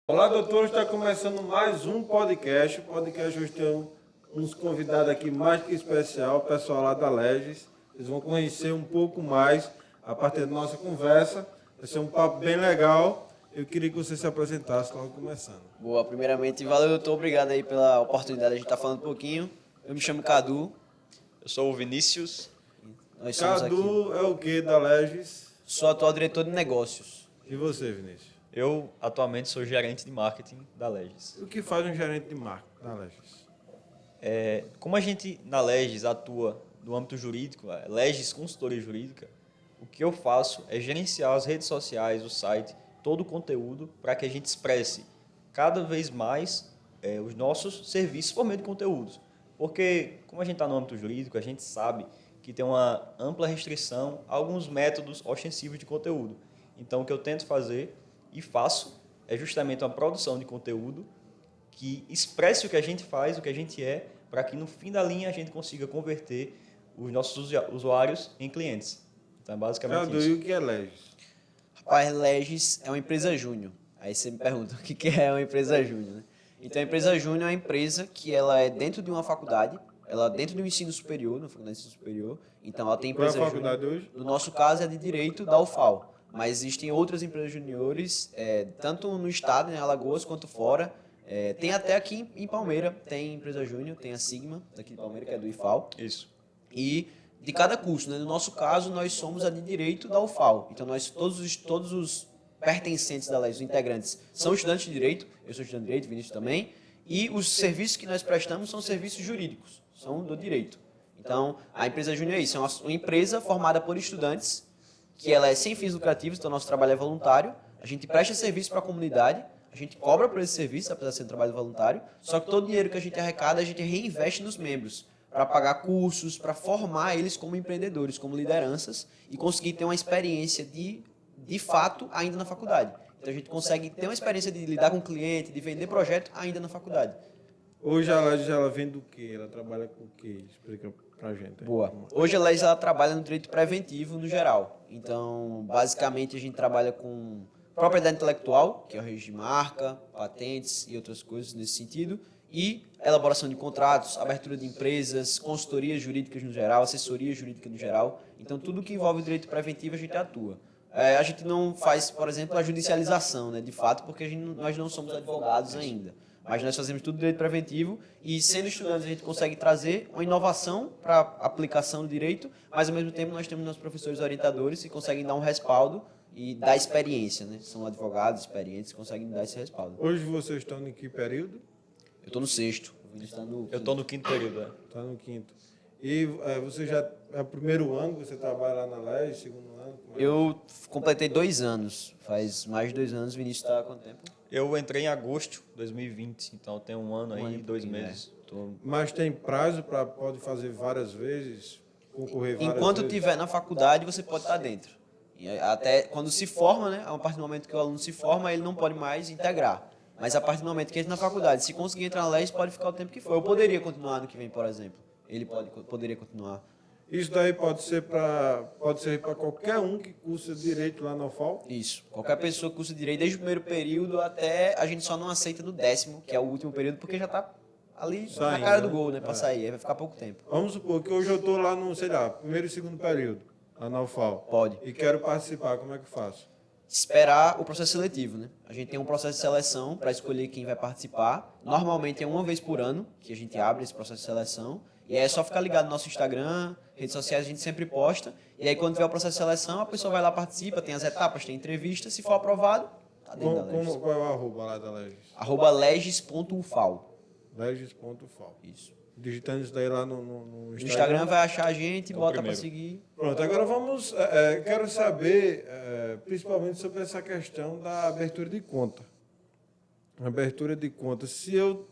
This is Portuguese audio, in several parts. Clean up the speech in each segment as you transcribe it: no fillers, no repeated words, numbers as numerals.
Olá, doutor. Está começando mais um podcast. O podcast hoje tem uns convidados aqui mais que especial, o pessoal lá da Legis. Eles vão conhecer um pouco mais a partir da nossa conversa. Vai ser um papo bem legal. Eu queria que você se apresentasse logo começando. Boa, primeiramente, valeu, doutor. Obrigado aí pela oportunidade de a gente estar falando um pouquinho. Eu me chamo Cadu. Eu sou o Vinícius. Nós somos Cadu aqui. é o que da Legis? Sou atual diretor de negócios. E você, Vinícius? Eu atualmente sou gerente de marketing da Legis. O que faz um gerente de marketing da Legis? Como a gente na Legis atua no âmbito jurídico, a Legis Consultoria Jurídica, o que eu faço é gerenciar as redes sociais, o site, todo o conteúdo para que a gente expresse cada vez mais os nossos serviços por meio de conteúdos. Porque, como a gente está no âmbito jurídico, a gente sabe que tem uma ampla restrição a alguns métodos ostensivos de conteúdo. Então, o que eu tento fazer e faço é justamente uma produção de conteúdo que expresse o que a gente faz, o que a gente é, para que no fim da linha a gente consiga converter os nossos usuários em clientes. Então, é basicamente Cadu, isso. e o que é Legis? Rapaz, Legis é uma empresa júnior. Aí você me pergunta o que é uma empresa júnior, né? Então, a empresa júnior é uma empresa que ela é dentro de uma faculdade, ela é dentro do ensino superior, na faculdade de ensino superior. Então, ela tem Qual é a empresa faculdade júnior. hoje? No nosso caso, é de Direito da UFAL. Mas existem outras empresas juniores, tanto no estado, em Alagoas, quanto fora. Tem até aqui em Palmeira, tem empresa júnior, tem a Sigma, daqui de Palmeira, que é do IFAL. Isso. E de cada curso, né? No nosso caso, nós somos a de Direito da UFAL. Então, todos os pertencentes da Legis, os integrantes, são estudantes de Direito. Eu sou estudante de Direito, Vinícius também. E os serviços que nós prestamos são serviços jurídicos, são do Direito. Então, a empresa júnior é isso, é uma empresa formada por estudantes, que ela é sem fins lucrativos, então nosso trabalho é voluntário. A gente presta serviço para a comunidade, a gente cobra por esse serviço, apesar de ser um trabalho voluntário, só que todo o dinheiro que a gente arrecada, a gente reinveste nos membros, para pagar cursos, para formar eles como empreendedores, como lideranças, e conseguir ter uma experiência de fato ainda na faculdade. Então a gente consegue ter uma experiência de lidar com o cliente, de vender projeto ainda na faculdade. Hoje a Legis ela vende o quê? Ela trabalha com o quê? Explica pra gente. Aí. Boa. Hoje a Legis ela trabalha no direito preventivo no geral. Então, basicamente, a gente trabalha com propriedade intelectual, que é o registro de marca, patentes e outras coisas nesse sentido, e elaboração de contratos, abertura de empresas, consultorias jurídicas no geral, assessoria jurídica no geral. Então, tudo que envolve o direito preventivo a gente atua. A gente não faz, por exemplo, a judicialização, né, de fato, porque nós não somos advogados ainda. Mas nós fazemos tudo direito preventivo e, sendo estudantes, a gente consegue trazer uma inovação para a aplicação do direito, mas, ao mesmo tempo, nós temos nossos professores orientadores que conseguem dar um respaldo e dar experiência, né? São advogados experientes que conseguem dar esse respaldo. Hoje vocês estão em que período? Eu estou no sexto. Eu estou no quinto período. Está no quinto. E você já é o primeiro ano que você trabalha lá na Legis, segundo ano? Eu completei 2 anos. Faz mais de 2 anos. O Vinícius está há quanto tempo? Eu entrei em agosto de 2020, então eu tenho um ano aí e 2 meses. Mas tem prazo para pode fazer várias vezes, concorrer várias Enquanto vezes? estiver na faculdade, você pode estar dentro. E até quando se forma, né? A partir do momento que o aluno se forma, ele não pode mais integrar. Mas a partir do momento que entra na faculdade, se conseguir entrar na Legis, pode ficar o tempo que for. Eu poderia continuar ano que vem, por exemplo. Ele poderia continuar. Isso daí pode ser para qualquer um que cursa direito lá na UFAL? Isso. Qualquer pessoa que cursa direito, desde o primeiro período até a gente só não aceita no 10º, que é o último período, porque já está ali Saindo, na cara do né? gol, né? Para sair. Aí vai ficar pouco tempo. Vamos supor que hoje eu estou lá no, sei lá, primeiro e segundo período, lá na UFAL. Pode. E quero participar, como é que eu faço? Esperar o processo seletivo, né? A gente tem um processo de seleção para escolher quem vai participar. Normalmente é uma vez por ano que a gente abre esse processo de seleção. E aí é só ficar ligado no nosso Instagram, redes sociais, a gente sempre posta. E aí quando tiver o processo de seleção, a pessoa vai lá, participa, tem as etapas, tem entrevista. Se for aprovado, tá dentro da Legis. Qual é o arroba lá da Legis? @legis.ufal. Legis.ufal. Isso. Digitando isso daí lá no No Instagram vai achar a gente, bota para primeiro. seguir. Pronto, agora vamos. Quero saber, principalmente sobre essa questão da abertura de conta. Abertura de conta. Se eu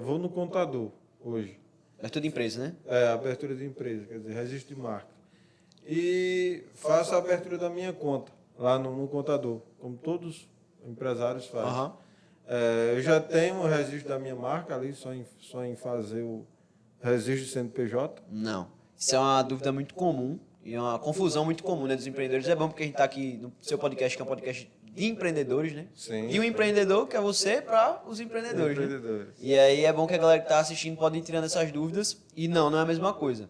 vou no contador hoje, Abertura de empresa, né? abertura de empresa, quer dizer, registro de marca, e faço a abertura da minha conta lá no contador, como todos os empresários fazem. Aham. Eu já tenho o registro da minha marca ali, só em fazer o registro de CNPJ. Não. Isso é uma dúvida muito comum e uma confusão muito comum, né, dos empreendedores. É bom porque a gente está aqui no seu podcast, que é um podcast de empreendedores, né? Sim, De um empreendedor, que é você, para os empreendedores, né? empreendedores. E aí é bom que a galera que está assistindo pode ir tirando essas dúvidas. E não é a mesma coisa.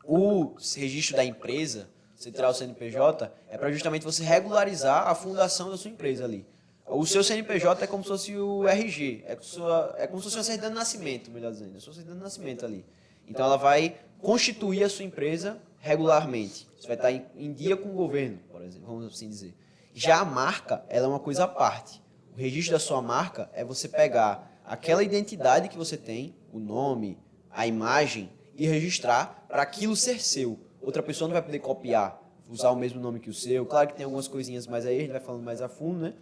O registro da empresa, você tirar o CNPJ, é para justamente você regularizar a fundação da sua empresa ali. O seu CNPJ é como se fosse o RG, é como se fosse uma certidão de nascimento, melhor dizendo, a sua certidão de nascimento ali. Então ela vai constituir a sua empresa regularmente. Você vai estar em dia com o governo, por exemplo, vamos assim dizer. Já a marca, ela é uma coisa à parte. O registro da sua marca é você pegar aquela identidade que você tem, o nome, a imagem, e registrar para aquilo ser seu. Outra pessoa não vai poder copiar, usar o mesmo nome que o seu. Claro que tem algumas coisinhas, mas aí a gente vai falando mais a fundo, né?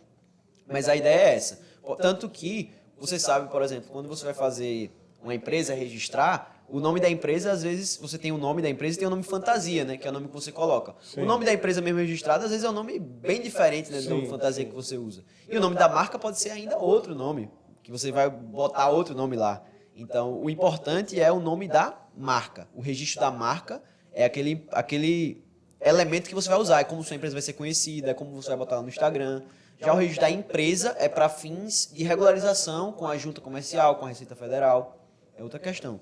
Mas a ideia é essa. Tanto que você sabe, por exemplo, quando você vai fazer uma empresa registrar, o nome da empresa, às vezes, você tem o nome da empresa e tem o nome fantasia, né? Que é o nome que você coloca. Sim. O nome da empresa mesmo registrado, às vezes, é um nome bem diferente, né, do nome fantasia que você usa. E o nome da marca pode ser ainda outro nome, que você vai botar outro nome lá. Então, o importante é o nome da marca. O registro da marca é aquele elemento que você vai usar. É como sua empresa vai ser conhecida, é como você vai botar lá no Instagram. Já o registro da empresa é para fins de regularização com a junta comercial, com a Receita Federal. É outra questão.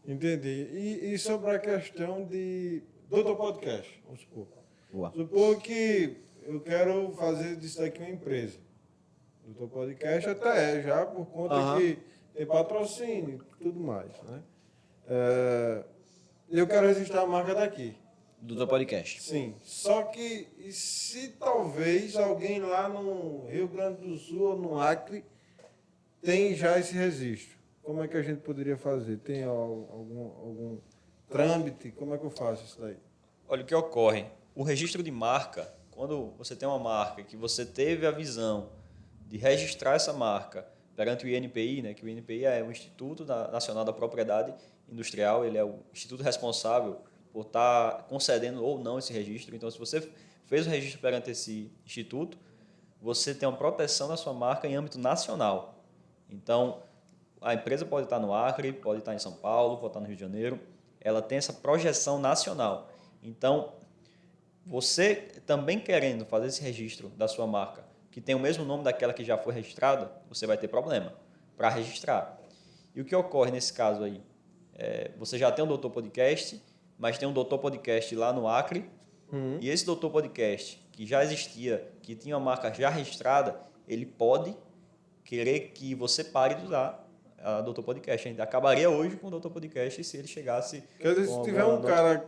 Entendi. E sobre a questão do teu podcast, vamos supor. Boa. Supor que eu quero fazer disso daqui uma empresa. O teu podcast até já, por conta que tem patrocínio e tudo mais, né? Eu quero registrar a marca daqui. Do teu podcast. Sim. Só que e se talvez alguém lá no Rio Grande do Sul ou no Acre tem já esse registro? Como é que a gente poderia fazer? Tem algum trâmite? Como é que eu faço isso daí? Olha, o que ocorre? O registro de marca, quando você tem uma marca que você teve a visão de registrar essa marca perante o INPI, né, que o INPI é o Instituto Nacional da Propriedade Industrial, ele é o instituto responsável por estar concedendo ou não esse registro. Então, se você fez o registro perante esse instituto, você tem uma proteção da sua marca em âmbito nacional. Então, a empresa pode estar no Acre, pode estar em São Paulo, pode estar no Rio de Janeiro, ela tem essa projeção nacional. Então, você também querendo fazer esse registro da sua marca, que tem o mesmo nome daquela que já foi registrada, você vai ter problema para registrar. E o que ocorre nesse caso aí? Você já tem um Doutor Podcast, mas tem um Doutor Podcast lá no Acre, e esse Doutor Podcast, que já existia, que tinha uma marca já registrada, ele pode querer que você pare de usar a Doutor Podcast. A gente acabaria hoje com o Doutor Podcast se ele chegasse... Quer dizer, se tiver um cara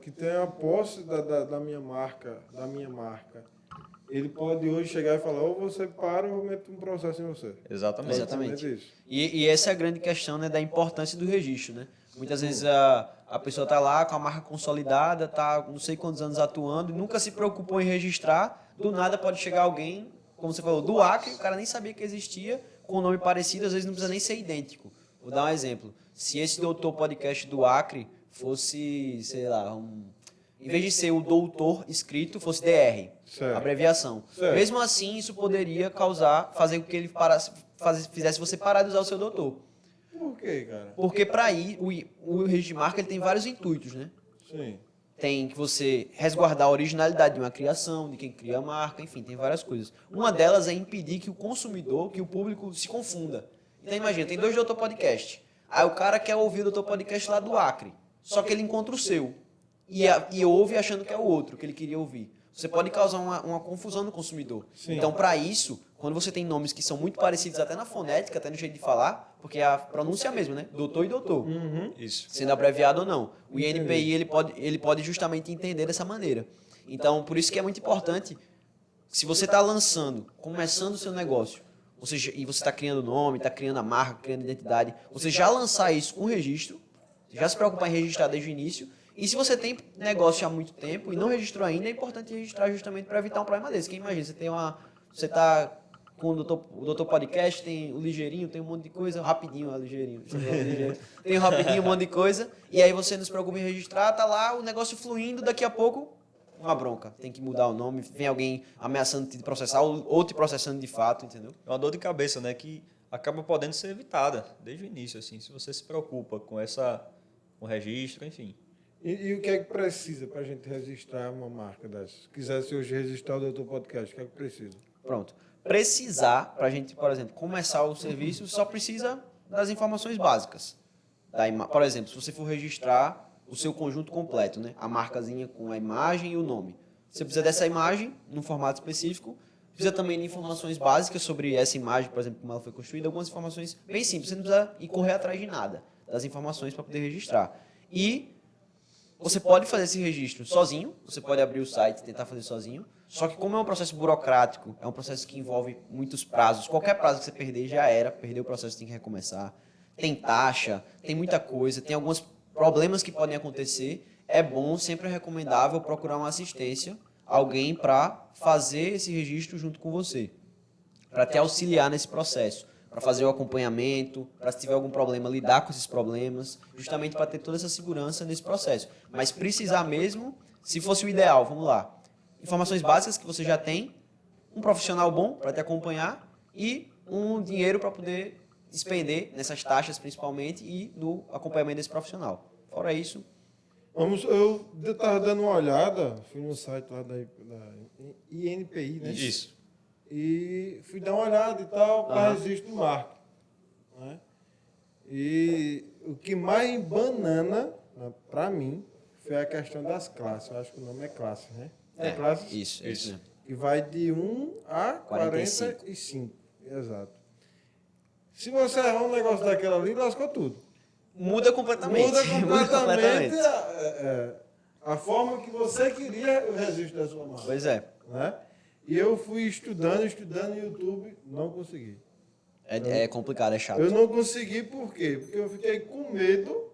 que tem a posse da minha marca, ele pode hoje chegar e falar, ou você para ou eu meto um processo em você. Exatamente. Isso. E essa é a grande questão, né, da importância do registro, né? Muitas vezes a pessoa está lá com a marca consolidada, está não sei quantos anos atuando, e nunca se preocupou em registrar, do nada pode chegar alguém, como você falou, do Acre, o cara nem sabia que existia, com um nome parecido, às vezes não precisa nem ser idêntico. Vou dar um exemplo. Se esse Doutor Podcast do Acre fosse, sei lá, em vez de ser o doutor escrito, fosse DR, certo. Abreviação. Certo. Mesmo assim, isso poderia fazer com que ele fizesse você parar de usar o seu doutor. Por quê, cara? Porque para aí, o registro de marca ele tem vários intuitos, né? Sim. Tem que você resguardar a originalidade de uma criação, de quem cria a marca, enfim, tem várias coisas. Uma delas é impedir que o consumidor, que o público se confunda. Então imagina, tem 2 Doutor Podcast. Aí o cara quer ouvir o Doutor Podcast lá do Acre, só que ele encontra o seu. E ouve achando que é o outro que ele queria ouvir. Você pode causar uma confusão no consumidor. Sim. Então, para isso, quando você tem nomes que são muito parecidos até na fonética, até no jeito de falar, porque a pronúncia é a mesma, né? Doutor e doutor. Isso. Sendo abreviado ou não. O INPI ele pode justamente entender dessa maneira. Então, por isso que é muito importante, se você está começando o seu negócio, e você está criando nome, está criando a marca, criando identidade, você já lançar isso com registro, já se preocupar em registrar desde o início. E se você tem negócio há muito tempo e não registrou ainda, é importante registrar justamente para evitar um problema desse. Porque imagina, você está com o Doutor Podcast, tem o Ligeirinho, tem um monte de coisa, rapidinho, Ligeirinho. Tem o rapidinho, um monte de coisa, e aí você não se preocupa em registrar, tá lá o negócio fluindo, daqui a pouco, uma bronca. Tem que mudar o nome, vem alguém ameaçando te processar ou te processando de fato, entendeu? É uma dor de cabeça, né, que acaba podendo ser evitada desde o início, assim, se você se preocupa com o registro, enfim. E o que é que precisa para a gente registrar uma marca dessa? Se quisesse hoje registrar o Doutor Podcast, o que é que precisa? Pronto. Precisar, para a gente, por exemplo, começar o serviço, só precisa das informações básicas. Por exemplo, se você for registrar o seu conjunto completo, né? A marcazinha com a imagem e o nome. Você precisa dessa imagem, num formato específico. Precisa também de informações básicas sobre essa imagem, por exemplo, como ela foi construída. Algumas informações bem simples. Você não precisa ir correr atrás de nada das informações para poder registrar. E você pode fazer esse registro sozinho. Você pode abrir o site e tentar fazer sozinho. Só que como é um processo burocrático, é um processo que envolve muitos prazos. Qualquer prazo que você perder já era. Perdeu o processo, tem que recomeçar. Tem taxa, tem muita coisa, tem alguns problemas que podem acontecer. É bom, sempre é recomendável procurar uma assistência, alguém para fazer esse registro junto com você, para te auxiliar nesse processo, para fazer o acompanhamento, para se tiver algum problema, lidar com esses problemas, justamente para ter toda essa segurança nesse processo. Mas precisar mesmo, se fosse o ideal, vamos lá, informações básicas que você já tem, um profissional bom para te acompanhar e um dinheiro para poder expender nessas taxas principalmente e no acompanhamento desse profissional. Fora isso... Eu estava dando uma olhada, fui no site lá da INPI, né? Isso. E fui dar uma olhada e tal, para registro de marca. Né? E o que mais banana, para mim, foi a questão das classes. Eu acho que o nome é classe, né? Classes? Isso mesmo. Que vai de 1 a 45. Exato. Se você errar um negócio daquela ali, lascou tudo. Muda completamente. Muda completamente a forma que você queria o registro da sua marca. Pois é. Né? E eu fui estudando no YouTube, não consegui. É complicado, é chato. Eu não consegui por quê? Porque eu fiquei com medo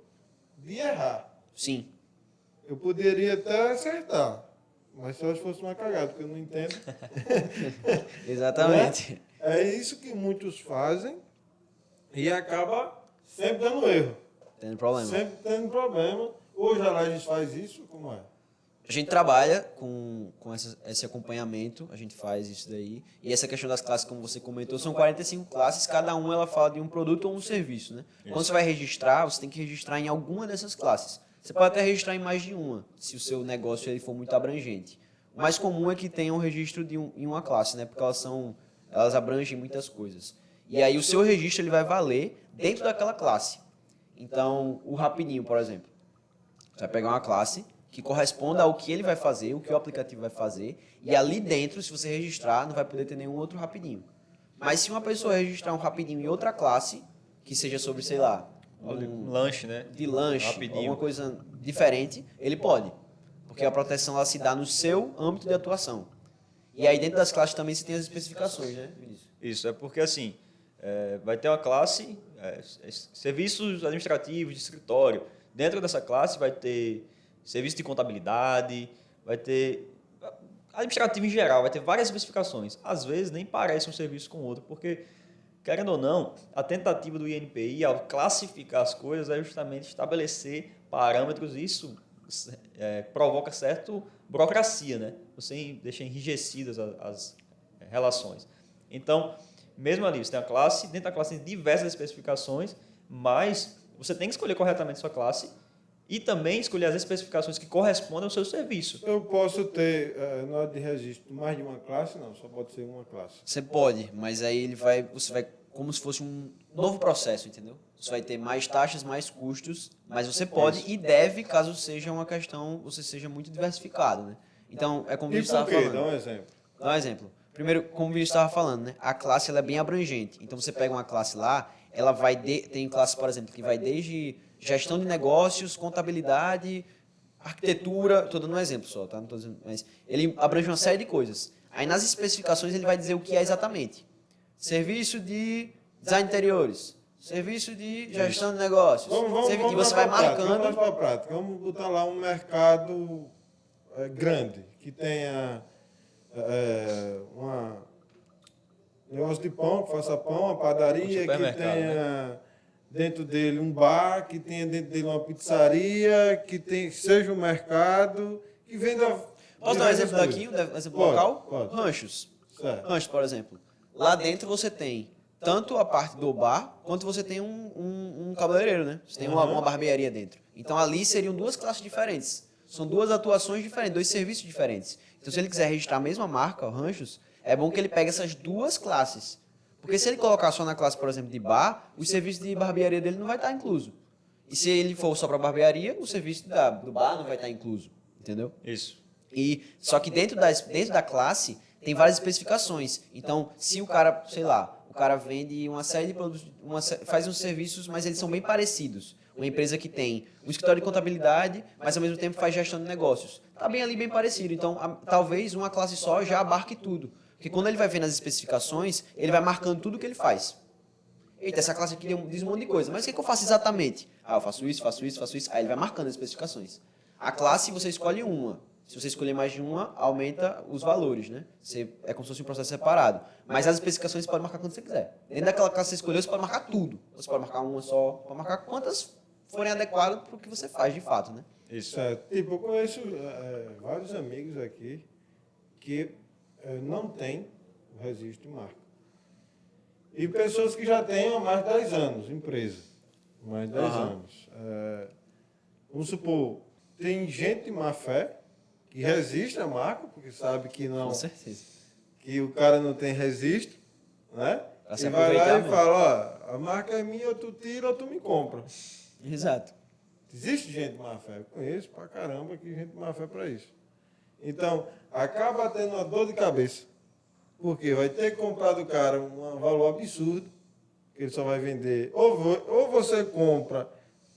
de errar. Sim. Eu poderia até acertar, mas se elas fossem uma cagada, porque eu não entendo. Exatamente. É isso que muitos fazem e acaba sempre dando erro. Tendo problema. Sempre tendo problema. Hoje a Lages faz isso, como é? A gente trabalha com esse acompanhamento, a gente faz isso daí. E essa questão das classes, como você comentou, são 45 classes, cada uma ela fala de um produto ou um serviço, né? Isso. Quando você vai registrar, você tem que registrar em alguma dessas classes. Você pode até registrar em mais de uma, se o seu negócio ele for muito abrangente. O mais comum é que tenha um registro em uma classe, né? Porque elas abrangem muitas coisas. E aí o seu registro ele vai valer dentro daquela classe. Então, o rapidinho, por exemplo. Você vai pegar uma classe que corresponda ao que ele vai fazer, o que o aplicativo vai fazer, e ali dentro, se você registrar, não vai poder ter nenhum outro rapidinho. Mas se uma pessoa registrar um rapidinho em outra classe, que seja sobre, sei lá, um lanche, né? De lanche, rapidinho, alguma coisa diferente, ele pode. Porque a proteção ela se dá no seu âmbito de atuação. E aí dentro das classes também você tem as especificações, né, Vinícius? Isso, é porque assim, vai ter uma classe, serviços administrativos de escritório. Dentro dessa classe vai ter serviço de contabilidade, vai ter administrativo em geral, vai ter várias especificações. Às vezes nem parece um serviço com outro, porque, querendo ou não, a tentativa do INPI ao classificar as coisas é justamente estabelecer parâmetros. Isso provoca certa burocracia, né? Você deixa enrijecidas as relações. Então, mesmo ali, você tem a classe, dentro da classe tem diversas especificações, mas você tem que escolher corretamente sua classe e também escolher as especificações que correspondem ao seu serviço. Eu posso ter, na hora de registro, mais de uma classe? Não, só pode ser uma classe. Você pode, mas aí você vai como se fosse um novo processo, entendeu? Você vai ter mais taxas, mais custos, mas você pode e deve, caso seja uma questão, você seja muito diversificado, né? Então, é como o Vinícius estava falando. Dá um exemplo. Dá um exemplo. Primeiro, como o Vinícius estava falando, né? A classe ela é bem abrangente. Então, você pega uma classe lá, ela vai... Tem classe, por exemplo, que vai desde gestão de negócios, contabilidade, arquitetura... Estou dando um exemplo só, tá? Não tô dizendo, mas ele abrange uma série de coisas. Aí, nas especificações, ele vai dizer o que é exatamente. Serviço de design de interiores. Serviço de gestão de negócios. Vamos e você vai marcando... Vamos para a prática. Vamos botar lá um mercado grande, que tenha... um negócio de pão, que faça pão, uma padaria, que tenha dentro dele um bar, que tenha dentro dele uma pizzaria, que seja um mercado, que venda... Posso dar um exemplo daqui, um exemplo local? Pode. Ranchos. Certo. Ranchos, por exemplo. Lá dentro você tem tanto a parte do bar, quanto você tem um cabeleireiro, né? Você tem uma barbearia dentro. Então ali seriam duas classes diferentes. São duas atuações diferentes, dois serviços diferentes. Então se ele quiser registrar a mesma marca, o Ranchos, é bom que ele pegue essas duas classes. Porque se ele colocar só na classe, por exemplo, de bar, o serviço de barbearia dele não vai estar incluso. E se ele for só para barbearia, o serviço do bar não vai estar incluso. Entendeu? Isso. Só que dentro da classe tem várias especificações. Então, se o cara, sei lá, o cara vende uma série de produtos, faz uns serviços, mas eles são bem parecidos. Uma empresa que tem um escritório de contabilidade, mas ao mesmo tempo faz gestão de negócios. Tá bem ali, bem parecido. Então, talvez uma classe só já abarque tudo. Porque quando ele vai vendo as especificações, ele vai marcando tudo o que ele faz. Eita, essa classe aqui diz um monte de coisa. Mas o que eu faço exatamente? Eu faço isso, faço isso, faço isso. Aí ele vai marcando as especificações. A classe, você escolhe uma. Se você escolher mais de uma, aumenta os valores, né? É como se fosse um processo separado. Mas as especificações você pode marcar quando você quiser. Dentro daquela classe que você escolheu, você pode marcar tudo. Você pode marcar uma só, pode marcar quantas forem adequadas para o que você faz de fato, né? Isso é. Tipo, eu conheço vários amigos aqui que não têm o registro de marca. E pessoas que já têm há mais de 10 anos, empresa. Mais de 10 anos. Vamos supor, tem gente de má fé que resiste à marca, porque sabe que não. Com certeza. Que o cara não tem registro, né? Se E vai lá e mesmo. fala, ó, a marca é minha, ou tu tira ou tu me compra. Exato. Existe gente de má fé, eu conheço pra caramba que gente de má fé para isso. Então, acaba tendo uma dor de cabeça. Porque vai ter que comprar do cara um valor absurdo, que ele só vai vender. Ou você compra,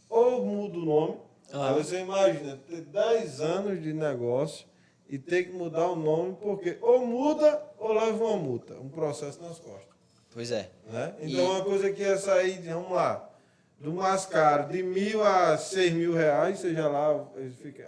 ou muda o nome. Aí você imagina, ter 10 anos de negócio e ter que mudar o nome, porque ou muda ou leva uma multa, um processo nas costas. Pois é. Né? Então, uma coisa que ia sair, vamos lá, do mais caro, de R$1.000 a R$6.000, seja lá,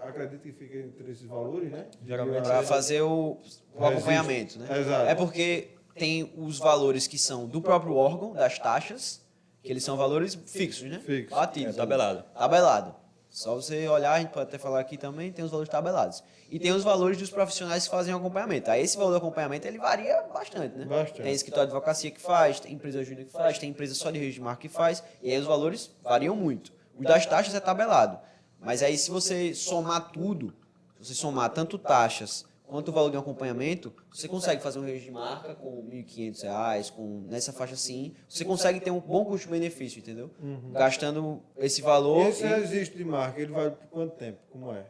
acredito que fica entre esses valores, né? Geralmente Para fazer o acompanhamento, né? Exato. É porque tem os valores que são do próprio órgão, das taxas, que eles são valores fixos, né? Fixos. Ativos. Tabelado. Tabelado. Só você olhar, a gente pode até falar aqui também, tem os valores tabelados. E tem os valores dos profissionais que fazem o acompanhamento. Aí esse valor do acompanhamento, ele varia bastante, né? Bastante. Tem escritório de advocacia que faz, tem empresa júnior que faz, tem empresa só de registro de marca que faz, e aí os valores variam muito. O das taxas é tabelado. Mas aí se você somar tudo, se você somar tanto taxas quanto o valor de um acompanhamento, você consegue fazer um registro de marca com R$1.500, nessa faixa assim, você consegue ter um bom custo-benefício, entendeu? Gastando esse valor. Esse registro de marca, ele vai por quanto tempo? Como é?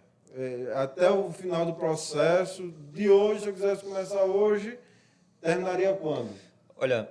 Até o final do processo, de hoje, se eu quisesse começar hoje, terminaria quando? Olha,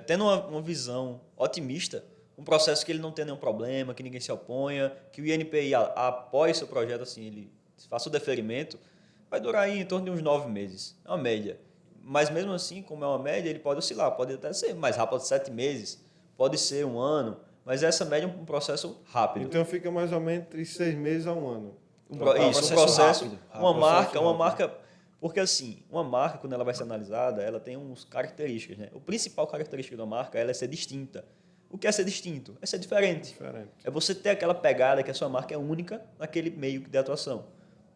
tendo uma visão otimista, um processo que ele não tenha nenhum problema, que ninguém se oponha, que o INPI apoie seu projeto, assim, ele faça o deferimento, vai durar aí em torno de uns 9 meses. É uma média. Mas mesmo assim, como é uma média, ele pode oscilar. Pode até ser mais rápido, 7 meses. Pode ser 1 ano. Mas essa média é um processo rápido. Então fica mais ou menos entre 6 meses a 1 ano. Um processo rápido. uma Processo marca... Porque assim, uma marca, quando ela vai ser analisada, ela tem uns características, né? O principal característica da marca é ser distinta. O que é ser distinto? É ser diferente. É você ter aquela pegada que a sua marca é única naquele meio de atuação.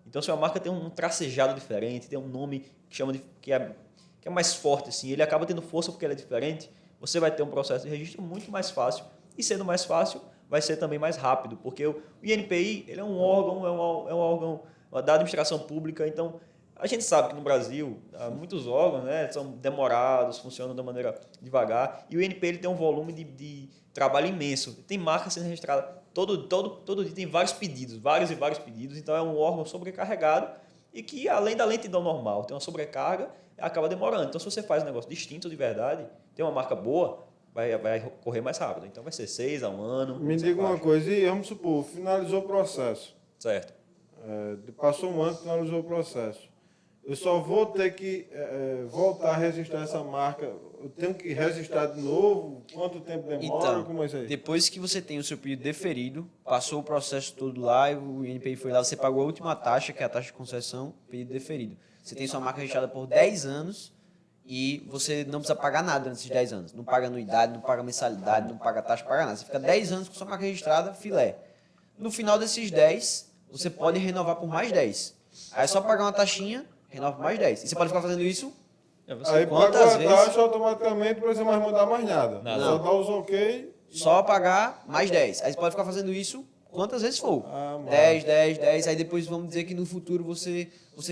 Então, se uma marca tem um tracejado diferente, tem um nome que é mais forte, assim, ele acaba tendo força porque ele é diferente, você vai ter um processo de registro muito mais fácil. E sendo mais fácil, vai ser também mais rápido, porque o INPI ele é um órgão da administração pública. Então, a gente sabe que no Brasil, muitos órgãos, né, são demorados, funcionam de maneira devagar, e o INPI ele tem um volume de trabalho imenso. Tem marca sendo registrada todo dia, tem vários pedidos, vários e vários pedidos, então é um órgão sobrecarregado e que, além da lentidão normal, tem uma sobrecarga, acaba demorando. Então, se você faz um negócio distinto de verdade, tem uma marca boa, vai correr mais rápido. Então, vai ser 6 a 1 ano. Me diga uma coisa, e vamos supor, finalizou o processo. Certo. Passou 1 ano, finalizou o processo. Eu só vou ter que voltar a registrar essa marca. Eu tenho que registrar de novo? Quanto tempo demora? Então, como é isso aí? depois que você tem o seu pedido deferido, passou o processo todo lá, o INPI foi lá, você pagou a última taxa, que é a taxa de concessão, pedido deferido. Você tem sua marca registrada por 10 anos e você não precisa pagar nada nesses 10 anos. Não paga anuidade, não paga mensalidade, não paga taxa, não paga nada. Você fica 10 anos com sua marca registrada, filé. No final desses 10, você pode renovar por mais 10. Aí é só pagar uma taxinha, renova por mais 10. E você pode ficar fazendo isso Aí para quantas guardar, vezes? acho automaticamente não precisa mais mandar mais nada. Nada. Só dá os ok. Só pagar mais 10. Aí você pode ficar fazendo isso quantas vezes for. Ah, mano. 10, 10, 10. Aí depois vamos dizer que no futuro você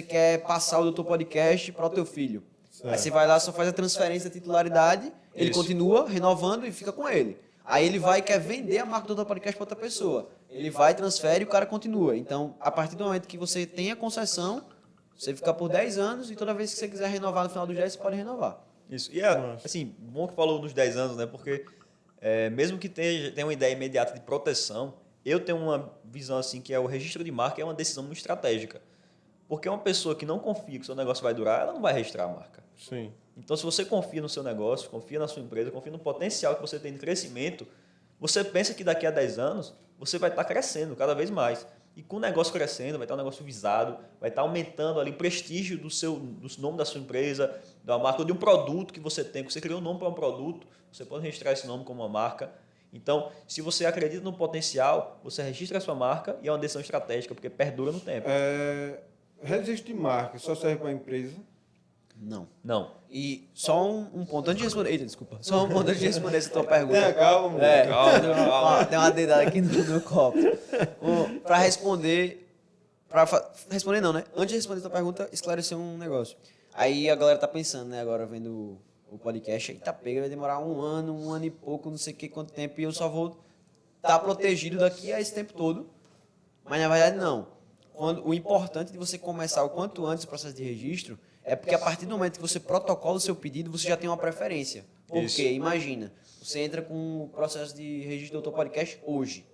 quer passar o Doutor Podcast para o teu filho. Certo. Aí você vai lá, só faz a transferência da titularidade, ele Isso. continua renovando e fica com ele. Aí ele vai e quer vender a marca do Doutor Podcast para outra pessoa. Ele vai, transfere e o cara continua. Então, a partir do momento que você tem a concessão, você fica por 10 anos e toda vez que você quiser renovar no final dos 10, você pode renovar. Isso. E, Nossa. assim, bom que falou nos 10 anos, né? Porque mesmo que tenha uma ideia imediata de proteção, eu tenho uma visão assim que o registro de marca é uma decisão muito estratégica. Porque uma pessoa que não confia que o seu negócio vai durar, ela não vai registrar a marca. Sim. Então, se você confia no seu negócio, confia na sua empresa, confia no potencial que você tem de crescimento, você pensa que daqui a 10 anos você vai estar crescendo cada vez mais. E com o negócio crescendo, vai estar um negócio visado, vai estar aumentando ali o prestígio do nome da sua empresa, da marca, ou de um produto que você tem. Você criou um nome para um produto, você pode registrar esse nome como uma marca. Então, se você acredita no potencial, você registra a sua marca e é uma decisão estratégica, porque perdura no tempo. Registro de marca só serve para a empresa? Não. Não. E só um ponto antes de responder. Eita, desculpa. Só um ponto antes de responder essa tua pergunta. Tenha calma, mano. Calma. Tem uma dedada aqui no copo. Para responder. Responder não, né? Antes de responder a tua pergunta, esclarecer um negócio. Aí a galera tá pensando, né? Agora vendo o podcast, eita, pega, vai demorar um ano e pouco, não sei o que, quanto tempo, e eu só vou estar protegido daqui a esse tempo todo. Mas na verdade, não. O importante de você começar o quanto antes o processo de registro é porque a partir do momento que você protocola o seu pedido, você já tem uma preferência. Porque, imagina, você entra com o processo de registro do Doutor Podcast hoje.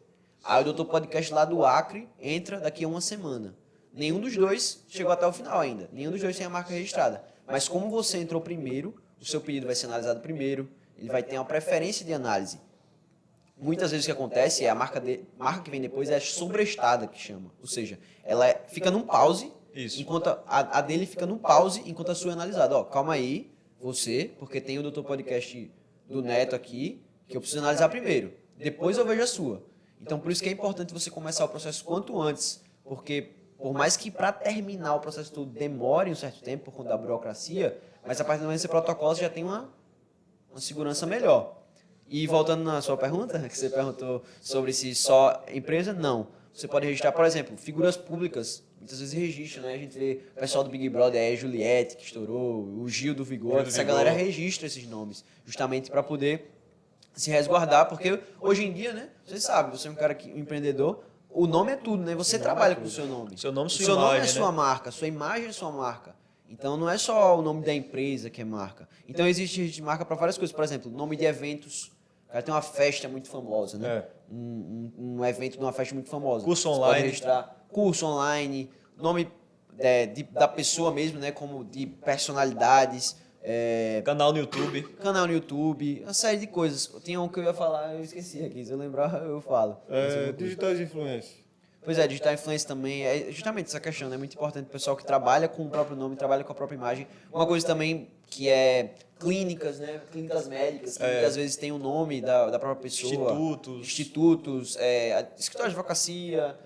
Aí o Doutor Podcast lá do Acre entra daqui a uma semana. Nenhum dos dois chegou até o final ainda. Nenhum dos dois tem a marca registrada. Mas como você entrou primeiro, o seu pedido vai ser analisado primeiro, ele vai ter uma preferência de análise. Muitas vezes o que acontece é a marca que vem depois é a sobrestada, que chama. Ou seja, ela fica num pause, Isso. enquanto a dele fica num pause, enquanto a sua é analisada. Ó, calma aí, você, porque tem o Doutor Podcast do Neto aqui, que eu preciso analisar primeiro. Depois eu vejo a sua. Então, por isso que é importante você começar o processo quanto antes, porque por mais que para terminar o processo todo demore um certo tempo por conta da burocracia, mas a partir do momento que você protocola, você já tem uma segurança melhor. E voltando na sua pergunta, que você perguntou sobre se só empresa, não. Você pode registrar, por exemplo, figuras públicas, muitas vezes registram, né? A gente vê o pessoal do Big Brother, a Juliette, que estourou, o Gil do Vigor, essa galera registra esses nomes, justamente para poder se resguardar, porque hoje em dia, né? Você sabe, você é um cara um empreendedor, o nome é tudo, né? Você trabalha com o seu nome. Seu nome, O sua seu nome é imagem, sua né? marca, sua imagem é sua marca. Então não é só o nome da empresa que é marca. Então existe registro de marca para várias coisas. Por exemplo, nome de eventos. O cara tem uma festa muito famosa, né? Um evento de uma festa muito famosa. Curso Você online. pode registrar curso online, nome da pessoa mesmo, né? Como de personalidades, Canal no YouTube. canal no YouTube, uma série de coisas. Tinha um que eu ia falar, eu esqueci aqui. Se eu lembrar, eu falo. Digitais influências. Pois é, digital influência também é justamente essa questão, né? É muito importante o pessoal que trabalha com o próprio nome, trabalha com a própria imagem. Uma coisa também que é clínicas, né? Clínicas médicas, que às vezes tem o nome da própria pessoa. Institutos, escritório de advocacia,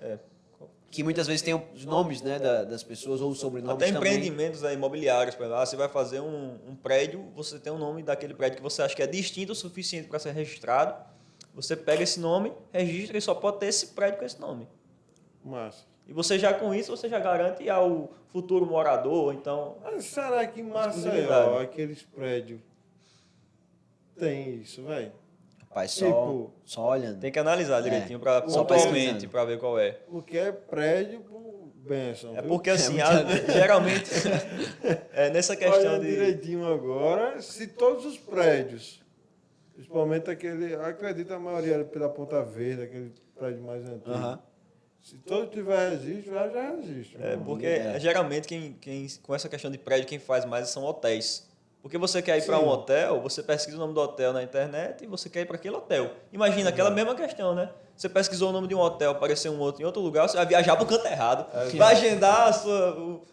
que muitas vezes tem os nomes, né, das pessoas ou os sobrenomes Até também. empreendimentos imobiliários, por exemplo, você vai fazer um prédio, você tem um nome daquele prédio que você acha que é distinto o suficiente para ser registrado, você pega esse nome, registra e só pode ter esse prédio com esse nome. Massa. E você já com isso, você já garante ao futuro morador, então... Mas será que em Maceió, Exclusividade. aqueles prédios, tem isso, velho? Rapaz, Tipo, só olhando. Tem que analisar direitinho, Só pontualmente, pesquisando. para ver qual é. O que é prédio por bênção. É viu? porque assim, geralmente, nessa questão Olha de... direitinho agora, se todos os prédios, principalmente aquele, acredito a maioria pela Ponta Verde, aquele prédio mais antigo, Aham. se todo tiver registro, já registro. Porque geralmente quem com essa questão de prédio, quem faz mais são hotéis. Porque você quer ir para um hotel, você pesquisa o nome do hotel na internet e você quer ir para aquele hotel. Imagina aquela mesma questão, né? Você pesquisou o nome de um hotel, apareceu um outro em outro lugar, você vai viajar para o canto errado. Vai agendar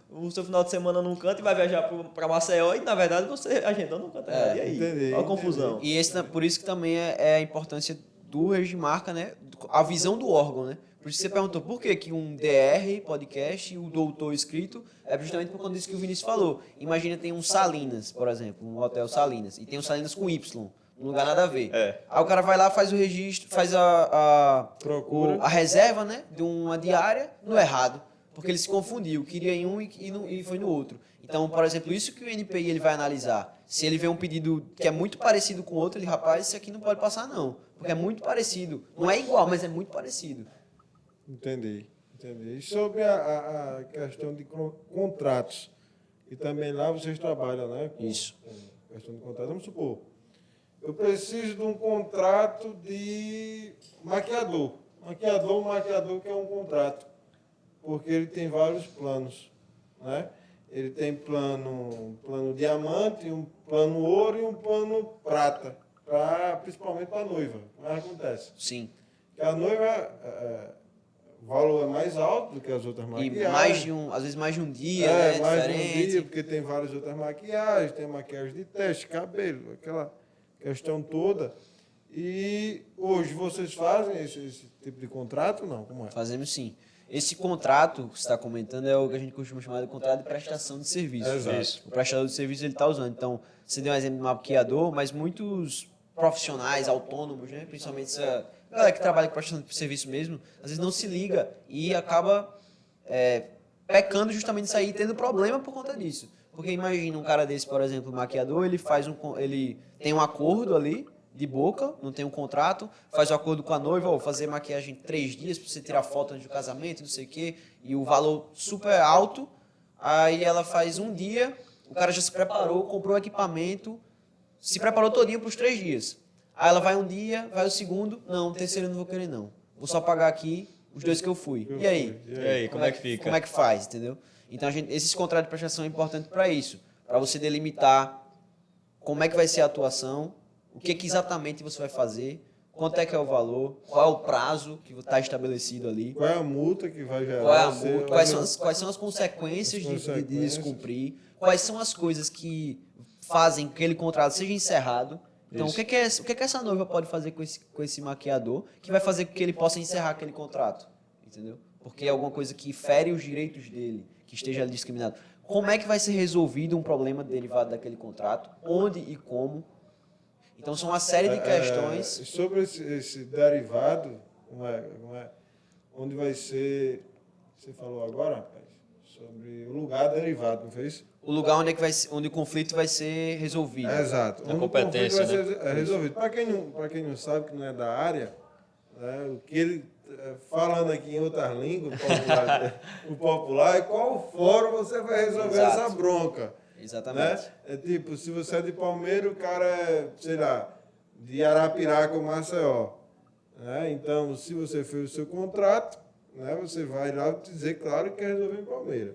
o seu final de semana num canto e vai viajar para Maceió e, na verdade, você agendou num canto errado. E aí? entendi, Olha a confusão. E por isso que também é a importância do registro de marca, né? a visão do órgão, né? Por isso que você perguntou por que um DR, podcast, e o doutor escrito, é justamente por conta disso que o Vinícius falou. Imagina, tem um Salinas, por exemplo, um hotel Salinas, e tem um Salinas com Y, num lugar nada a ver. Aí o cara vai lá, faz o registro, faz a reserva, né, de uma diária no errado, porque ele se confundiu, queria em um e foi no outro. Então, por exemplo, isso que o NPI ele vai analisar. Se ele vê um pedido que é muito parecido com o outro, ele, rapaz, esse aqui não pode passar não, porque é muito parecido. Não é igual, mas é muito parecido. Entendi. E sobre a questão de contratos, e também lá vocês trabalham, né? Isso. Com questão de contrato. Vamos supor, eu preciso de um contrato de maquiador. Maquiador que é um contrato, porque ele tem vários planos, né? Ele tem plano diamante, um plano ouro e um plano prata, principalmente para a noiva. Como acontece? Sim. Que a noiva, o valor é mais alto do que as outras maquiagens. E às vezes mais de um dia, né? Mais diferente. de um dia, porque tem várias outras maquiagens, tem maquiagem de teste, cabelo, aquela questão toda. E hoje vocês fazem esse tipo de contrato, não? Como é? Fazemos sim. Esse contrato que você está comentando é o que a gente costuma chamar de contrato de prestação de serviço. Exato. O prestador de serviço ele está usando. Então, você deu um exemplo de maquiador, mas muitos profissionais autônomos, né, principalmente essa galera que trabalha com prestação de serviço mesmo, às vezes não se liga e acaba pecando justamente isso aí, tendo problema por conta disso. Porque imagina um cara desse, por exemplo, maquiador, ele tem um acordo ali de boca, não tem um contrato, faz o acordo com a noiva, ou fazer maquiagem 3 dias para você tirar foto antes do casamento, não sei o quê, e o valor super alto, aí ela faz um dia, o cara já se preparou, comprou o equipamento, se preparou todinho para os 3 dias. Aí ela vai um dia, vai o segundo, não, o terceiro eu não vou querer não, vou só pagar aqui os 2 que eu fui. E aí? Como é que fica? Como é que faz, entendeu? Então, esses contratos de prestação é importante para isso, para você delimitar como é que vai ser a atuação, o que exatamente você vai fazer, quanto é que é o valor, qual é o prazo que está estabelecido ali. Qual é a multa que vai gerar? Qual é a multa, quais são as consequências de descumprir, quais são as coisas que fazem que aquele contrato seja encerrado. Então, o que essa noiva pode fazer com esse maquiador que vai fazer com que ele possa encerrar aquele contrato? Entendeu? Porque é alguma coisa que fere os direitos dele, que esteja ali discriminado. Como é que vai ser resolvido um problema derivado daquele contrato? Onde e como? Então, são uma série de questões. Sobre esse derivado, como é, onde vai ser... Você falou agora, rapaz, sobre o lugar derivado, não foi isso? O lugar onde o conflito vai ser resolvido. Exato. A Onde competência, o conflito vai né? ser resolvido. Para quem não sabe, que não é da área, né, o que ele... Falando aqui em outras línguas, o popular, é qual fórum você vai resolver essa bronca. Exatamente. Né? É tipo, se você é de Palmeiras, o cara é, sei lá, de Arapiraca ou Maceió. Né? Então, se você fez o seu contrato, né, você vai lá dizer, claro, que quer resolver em Palmeiras.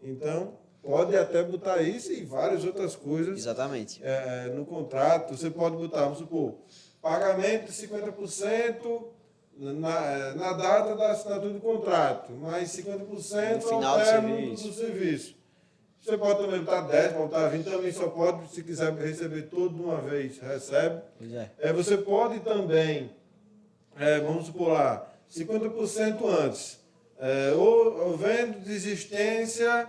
Então, pode até botar isso e várias outras coisas. Exatamente. No contrato. Você pode botar, vamos supor, pagamento de 50% na data da assinatura do contrato, mais 50% no final ao término do serviço. Você pode também botar 10, pode botar 20, também só pode, se quiser receber tudo de uma vez, recebe. Pois é. Você pode também, vamos supor lá, 50% antes. Ou vendo desistência,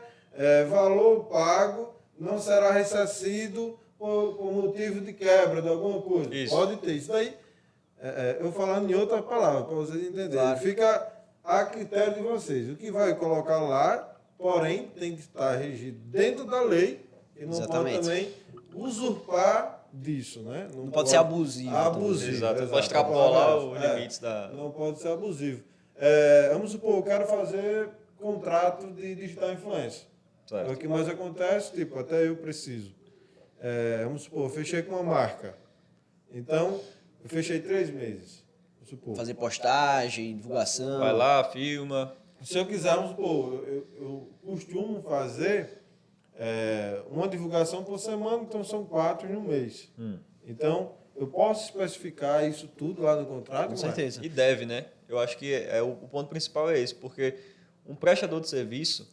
valor pago, não será ressarcido por motivo de quebra de alguma coisa. Isso. Pode ter. Isso daí, eu falando em outra palavra, para vocês entenderem. Claro. Fica a critério de vocês. O que vai colocar lá, porém, tem que estar regido dentro da lei e não Exatamente. pode também usurpar disso, né? Não pode ser abusivo. Abusivo. Exato, não pode A palavra extrapolar é os essa. limites da... Não pode ser abusivo. Vamos supor, eu quero fazer contrato de digital influencer. Certo. O que mais acontece, tipo, até eu preciso. Vamos supor, eu fechei com uma marca. Então, eu fechei 3 meses. Vamos supor. Fazer postagem, divulgação. Vai lá, filma. Se eu quiser, vamos supor, eu costumo fazer uma divulgação por semana, então são 4 no mês. Então, eu posso especificar isso tudo lá no contrato? Com certeza. E deve, né? Eu acho que o ponto principal é esse, porque um prestador de serviço,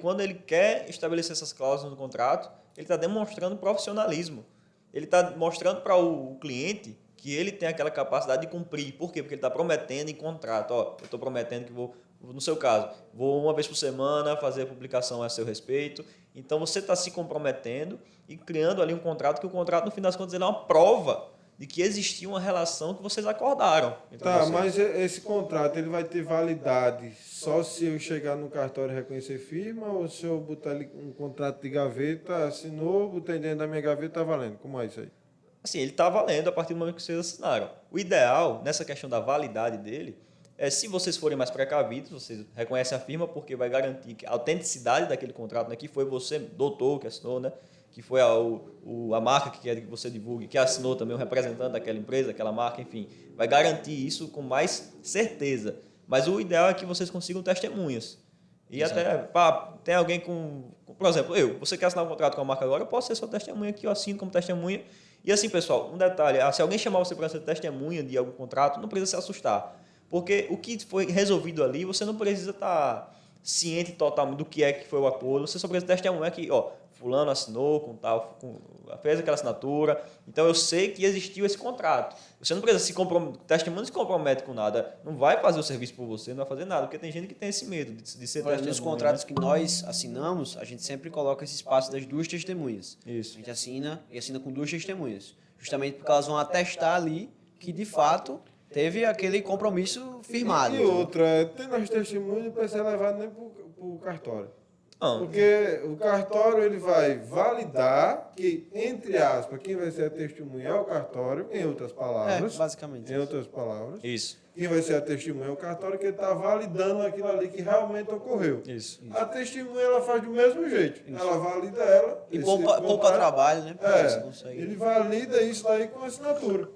quando ele quer estabelecer essas cláusulas no contrato, ele está demonstrando profissionalismo. Ele está mostrando para o cliente que ele tem aquela capacidade de cumprir. Por quê? Porque ele está prometendo em contrato. Ó, eu estou prometendo que vou, no seu caso, vou uma vez por semana fazer a publicação a seu respeito. Então, você está se comprometendo e criando ali um contrato, que o contrato, no fim das contas, ele é uma prova de que existia uma relação que vocês acordaram. Tá, mas esse contrato ele vai ter validade só se eu chegar no cartório e reconhecer firma, ou se eu botar ali um contrato de gaveta, assinou, botei dentro da minha gaveta, tá valendo? Como é isso aí? Assim, ele está valendo a partir do momento que vocês assinaram. O ideal, nessa questão da validade dele, é se vocês forem mais precavidos, vocês reconhecem a firma, porque vai garantir que a autenticidade daquele contrato, né, que foi você, doutor, que assinou, né, que foi a marca que quer que você divulgue, que assinou também o representante daquela empresa, aquela marca, enfim, vai garantir isso com mais certeza. Mas o ideal é que vocês consigam testemunhas. E Exato. até, tem alguém por exemplo, você quer assinar um contrato com a marca agora, eu posso ser sua testemunha aqui, eu assino como testemunha. E assim, pessoal, um detalhe, se alguém chamar você para ser testemunha de algum contrato, não precisa se assustar. Porque o que foi resolvido ali, você não precisa estar ciente totalmente do que é que foi o acordo, você só precisa testemunhar que, fulano assinou com tal, fez aquela assinatura, então eu sei que existiu esse contrato. Você não precisa se comprometer, testemunho não se compromete com nada, não vai fazer o serviço por você, não vai fazer nada, porque tem gente que tem esse medo de ser testemunha. Nos contratos que nós assinamos, a gente sempre coloca esse espaço das duas testemunhas. Isso. A gente assina e assina com duas testemunhas. Justamente porque elas vão atestar ali que, de fato, teve aquele compromisso firmado. E outra, tendo as testemunhas, não precisa levar nem para o cartório. Não. Porque o cartório ele vai validar que, entre aspas, quem vai ser a testemunha é o cartório, em outras palavras. Basicamente. Em outras palavras. Isso. Quem vai ser a testemunha é o cartório, que está validando aquilo ali que realmente ocorreu. Isso. A testemunha ela faz do mesmo jeito. Ela valida ela. E esse poupa contrato. trabalho, né? Porque você consegue. Ele valida isso daí com assinatura.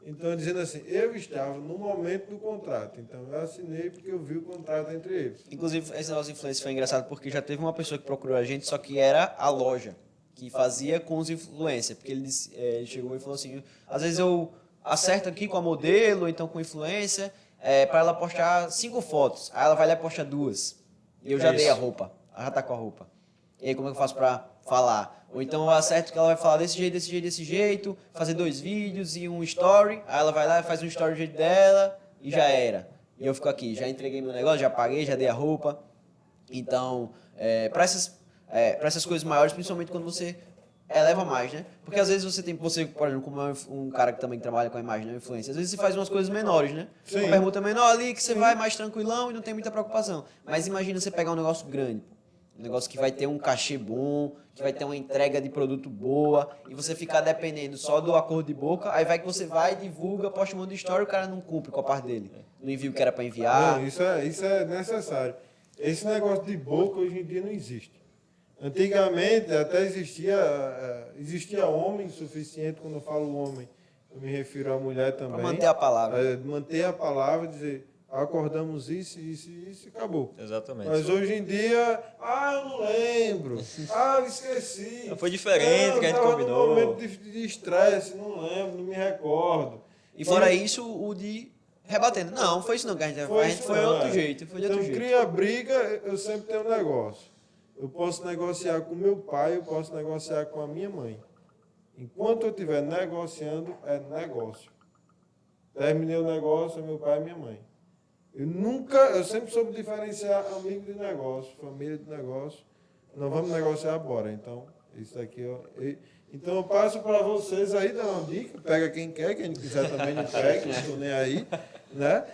Então, dizendo assim, eu estava no momento do contrato, então eu assinei porque eu vi o contrato entre eles. Inclusive, esse negócio de influência foi engraçado porque já teve uma pessoa que procurou a gente, só que era a loja que fazia com os influencers. Porque ele, ele chegou e falou assim, às vezes eu acerto aqui com a modelo, ou então com influencer, para ela postar 5 fotos. Aí ela vai lá e posta 2. E eu já dei a roupa, ela já tá com a roupa. E aí como é que eu faço para falar? Ou então eu acerto que ela vai falar desse jeito, desse jeito, desse jeito, fazer 2 vídeos e um story, aí ela vai lá e faz um story do jeito dela e já era. E eu fico aqui, já entreguei meu negócio, já paguei, já dei a roupa. Então, para essas coisas maiores, principalmente quando você eleva mais, né? Porque às vezes você, por exemplo, como é um cara que também trabalha com a imagem, né, influência, às vezes você faz umas coisas menores, né? Sim. Uma permuta menor ali que você vai mais tranquilão e não tem muita preocupação. Mas imagina você pegar um negócio grande, pô. Um negócio que vai ter um cachê bom, que vai ter uma entrega de produto boa, e você ficar dependendo só do acordo de boca, aí vai que você vai, divulga, posta um monte de história e o cara não cumpre com a parte dele. Não envia o que era para enviar. Não, isso é necessário. Esse negócio de boca hoje em dia não existe. Antigamente até existia homem suficiente, quando eu falo homem, eu me refiro à mulher também. Para manter a palavra. Manter a palavra, dizer, acordamos isso e acabou. Exatamente. Mas hoje em dia, eu não lembro, eu esqueci. Foi diferente que a gente tava combinou. num momento de estresse, não lembro, não me recordo. E fora isso, o de rebatendo. Não, foi isso não que a gente Foi fez. isso Foi não, outro jeito. Foi de Então, outro jeito. cria briga, eu sempre tenho um negócio. Eu posso negociar com meu pai, eu posso negociar com a minha mãe. Enquanto eu estiver negociando, é negócio. Terminei o negócio, é meu pai e minha mãe. Eu sempre soube diferenciar amigo de negócio, família de negócio. Não vamos negociar agora, então, isso aqui, então eu passo para vocês aí, dá uma dica, pega quem quer, quem não quiser também não pega, não estou nem aí, né?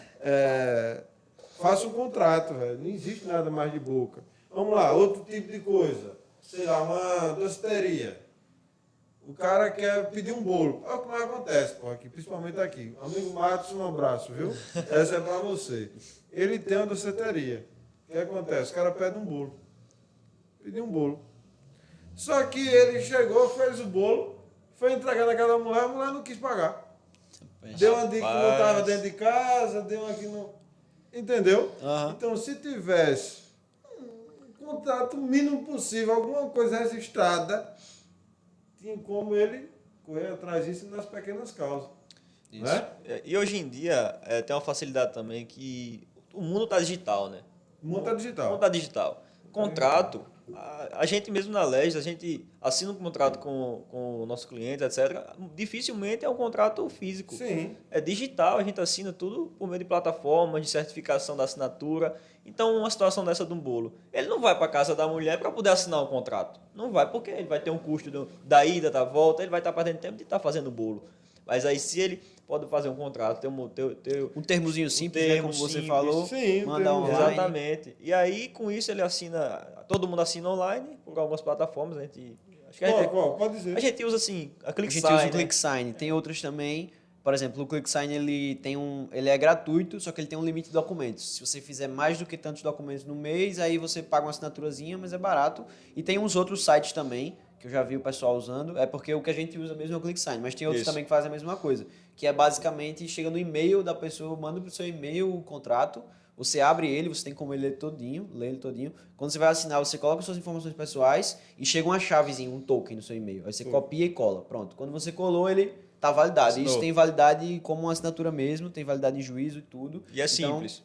Faça um contrato, velho, não existe nada mais de boca. Vamos lá, outro tipo de coisa, sei lá, uma doceteria. O cara quer pedir um bolo. Olha como acontece, pô, aqui, principalmente aqui. Amigo Matos, um abraço, viu? Essa é para você. Ele tem uma doceteria. O que acontece? O cara pede um bolo. Pediu um bolo. Só que ele chegou, fez o bolo, foi entregar naquela mulher, a mulher não quis pagar. Deu uma dica que não estava dentro de casa, deu uma que não... Entendeu? Uhum. Então, se tivesse um contrato mínimo possível, alguma coisa registrada, tinha como ele correr atrás disso nas pequenas causas. Isso. Né? E hoje em dia tem uma facilidade também que o mundo está digital, né? O mundo está O mundo digital. está digital. Contrato, A gente mesmo na Legis, a gente assina um contrato com o nosso cliente, etc. Dificilmente é um contrato físico. Sim. É digital, a gente assina tudo por meio de plataformas de certificação da assinatura. Então, uma situação dessa de um bolo, ele não vai para casa da mulher para poder assinar um contrato. Não vai, porque ele vai ter um custo da ida, da volta, ele vai estar perdendo tempo de estar fazendo o bolo. Mas aí, se ele pode fazer um contrato, Um termozinho simples, né, termo como você simples. falou, Sim, um mandar termo online. Exatamente. E aí, com isso, ele assina. Todo mundo assina online por algumas plataformas. Acho que Pode dizer. a gente usa assim, a A ClickSign. gente usa o né? ClickSign, tem outras também. Por exemplo, o ClickSign ele é gratuito, só que ele tem um limite de documentos. Se você fizer mais do que tantos documentos no mês, aí você paga uma assinaturazinha, mas é barato. E tem uns outros sites também, que eu já vi o pessoal usando, é porque o que a gente usa mesmo é o ClickSign, mas tem outros Isso. também que fazem a mesma coisa, que é basicamente chega no e-mail da pessoa, manda pro seu e-mail o contrato, você abre ele, você tem como ler ele todinho. Quando você vai assinar, você coloca suas informações pessoais e chega uma chavezinha, um token no seu e-mail. Aí você copia e cola. Pronto. Quando você colou, ele tá validado. Assinou. Isso tem validade como uma assinatura mesmo, tem validade em juízo e tudo. E é Então, simples.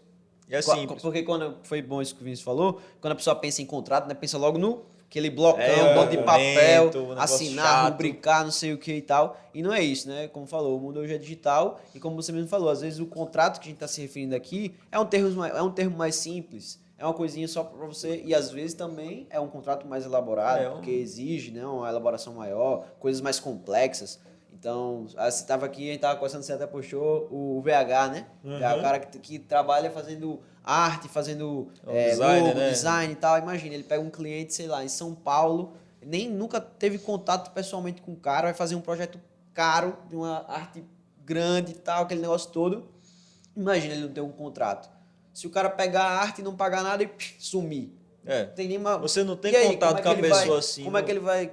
E é simples. porque quando foi bom isso que o Vinícius falou, quando a pessoa pensa em contrato, né, pensa logo no aquele blocão, É, um monte de papel, documento, um negócio assinar, chato. rubricar, não sei o que e tal. E não é isso, né? Como falou, o mundo hoje é digital e como você mesmo falou, às vezes o contrato que a gente está se referindo aqui é um termo mais simples, é uma coisinha só para você e às vezes também é um contrato mais elaborado, porque exige, né, uma elaboração maior, coisas mais complexas. Então, você estava aqui, a gente estava conversando, você até puxou o VH, né? Uhum. É o cara que trabalha fazendo arte, fazendo design, logo, né? design e tal. Imagina, ele pega um cliente, sei lá, em São Paulo, nunca teve contato pessoalmente com o cara, vai fazer um projeto caro, de uma arte grande e tal, aquele negócio todo. Imagina ele não ter um contrato. Se o cara pegar a arte e não pagar nada e sumir. É. Não tem nenhuma... Você não tem E aí, contato como é com a que ele vai- pessoa assim. Como é que ele vai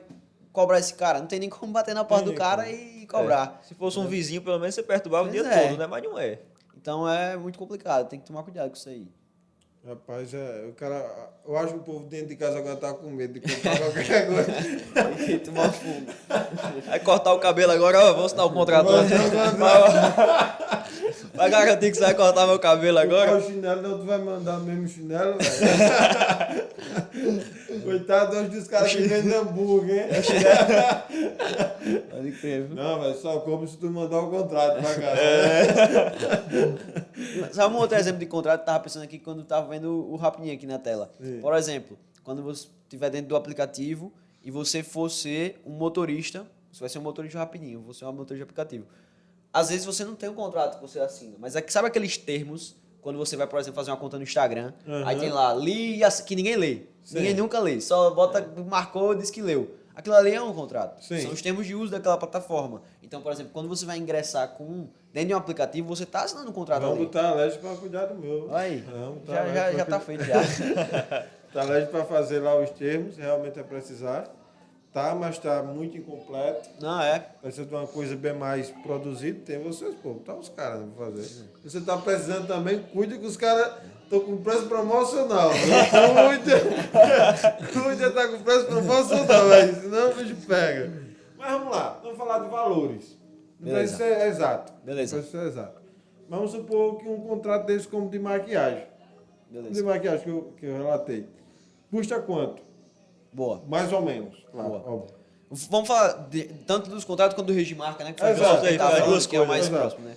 cobrar esse cara? Não tem nem como bater na porta do cara e cobrar. Se fosse um vizinho, pelo menos você perturbava o Pois dia é. todo, né? Mas não é. Então é muito complicado, tem que tomar cuidado com isso aí. Rapaz, o cara. Eu acho que o povo dentro de casa agora tá com medo de comprar qualquer coisa. Tem que tomar fumo. Aí cortar o cabelo agora, ó, vou assinar o contrato. Vai garantir que você vai cortar meu cabelo Agora agora? o chinelo, não, tu vai mandar mesmo chinelo, velho. Coitado hoje dos caras que vendem hambúrguer, hein? Pode crer, viu? Não, velho, só como se tu mandar o contrato pra cá. Sabe um outro exemplo de contrato? Eu tava pensando aqui quando eu tava vendo o rapidinho aqui na tela. Sim. Por exemplo, quando você estiver dentro do aplicativo e você for ser um motorista, você vai ser um motorista rapidinho, você é um motorista de aplicativo. Às vezes você não tem um contrato que você assina, mas sabe aqueles termos, quando você vai, por exemplo, fazer uma conta no Instagram, aí tem lá, que ninguém lê, ninguém nunca lê, só bota, marcou, diz que leu. Aquilo ali é um contrato, Sim. são os termos de uso daquela plataforma. Então, por exemplo, quando você vai ingressar dentro de um aplicativo, você está assinando um contrato Vamos ali. botar a Leste pra cuidar do meu. Aí, Vamos botar a já Leste pra tá cuidar. feito já. Tá Leste pra fazer lá os termos, realmente é precisar. Tá, mas tá muito incompleto. Não, é. Precisa de uma coisa bem mais produzida, tem vocês, pô. Tá os caras pra fazer. Se você tá precisando também, cuide que os caras estão com preço promocional. Cuide, tá com preço promocional, velho. Senão o bicho pega. Mas vamos lá, vamos falar de valores. Não Beleza. precisa ser exato. Beleza. Não precisa ser exato. Vamos supor que um contrato desse como de maquiagem. De maquiagem que eu relatei. Custa quanto? Boa. Mais ou menos, claro, Boa. óbvio. Vamos falar tanto dos contratos quanto do registro de marca, né? Que foi Exato, que tava aí, falando, duas que é o mais coisas, próximo, né?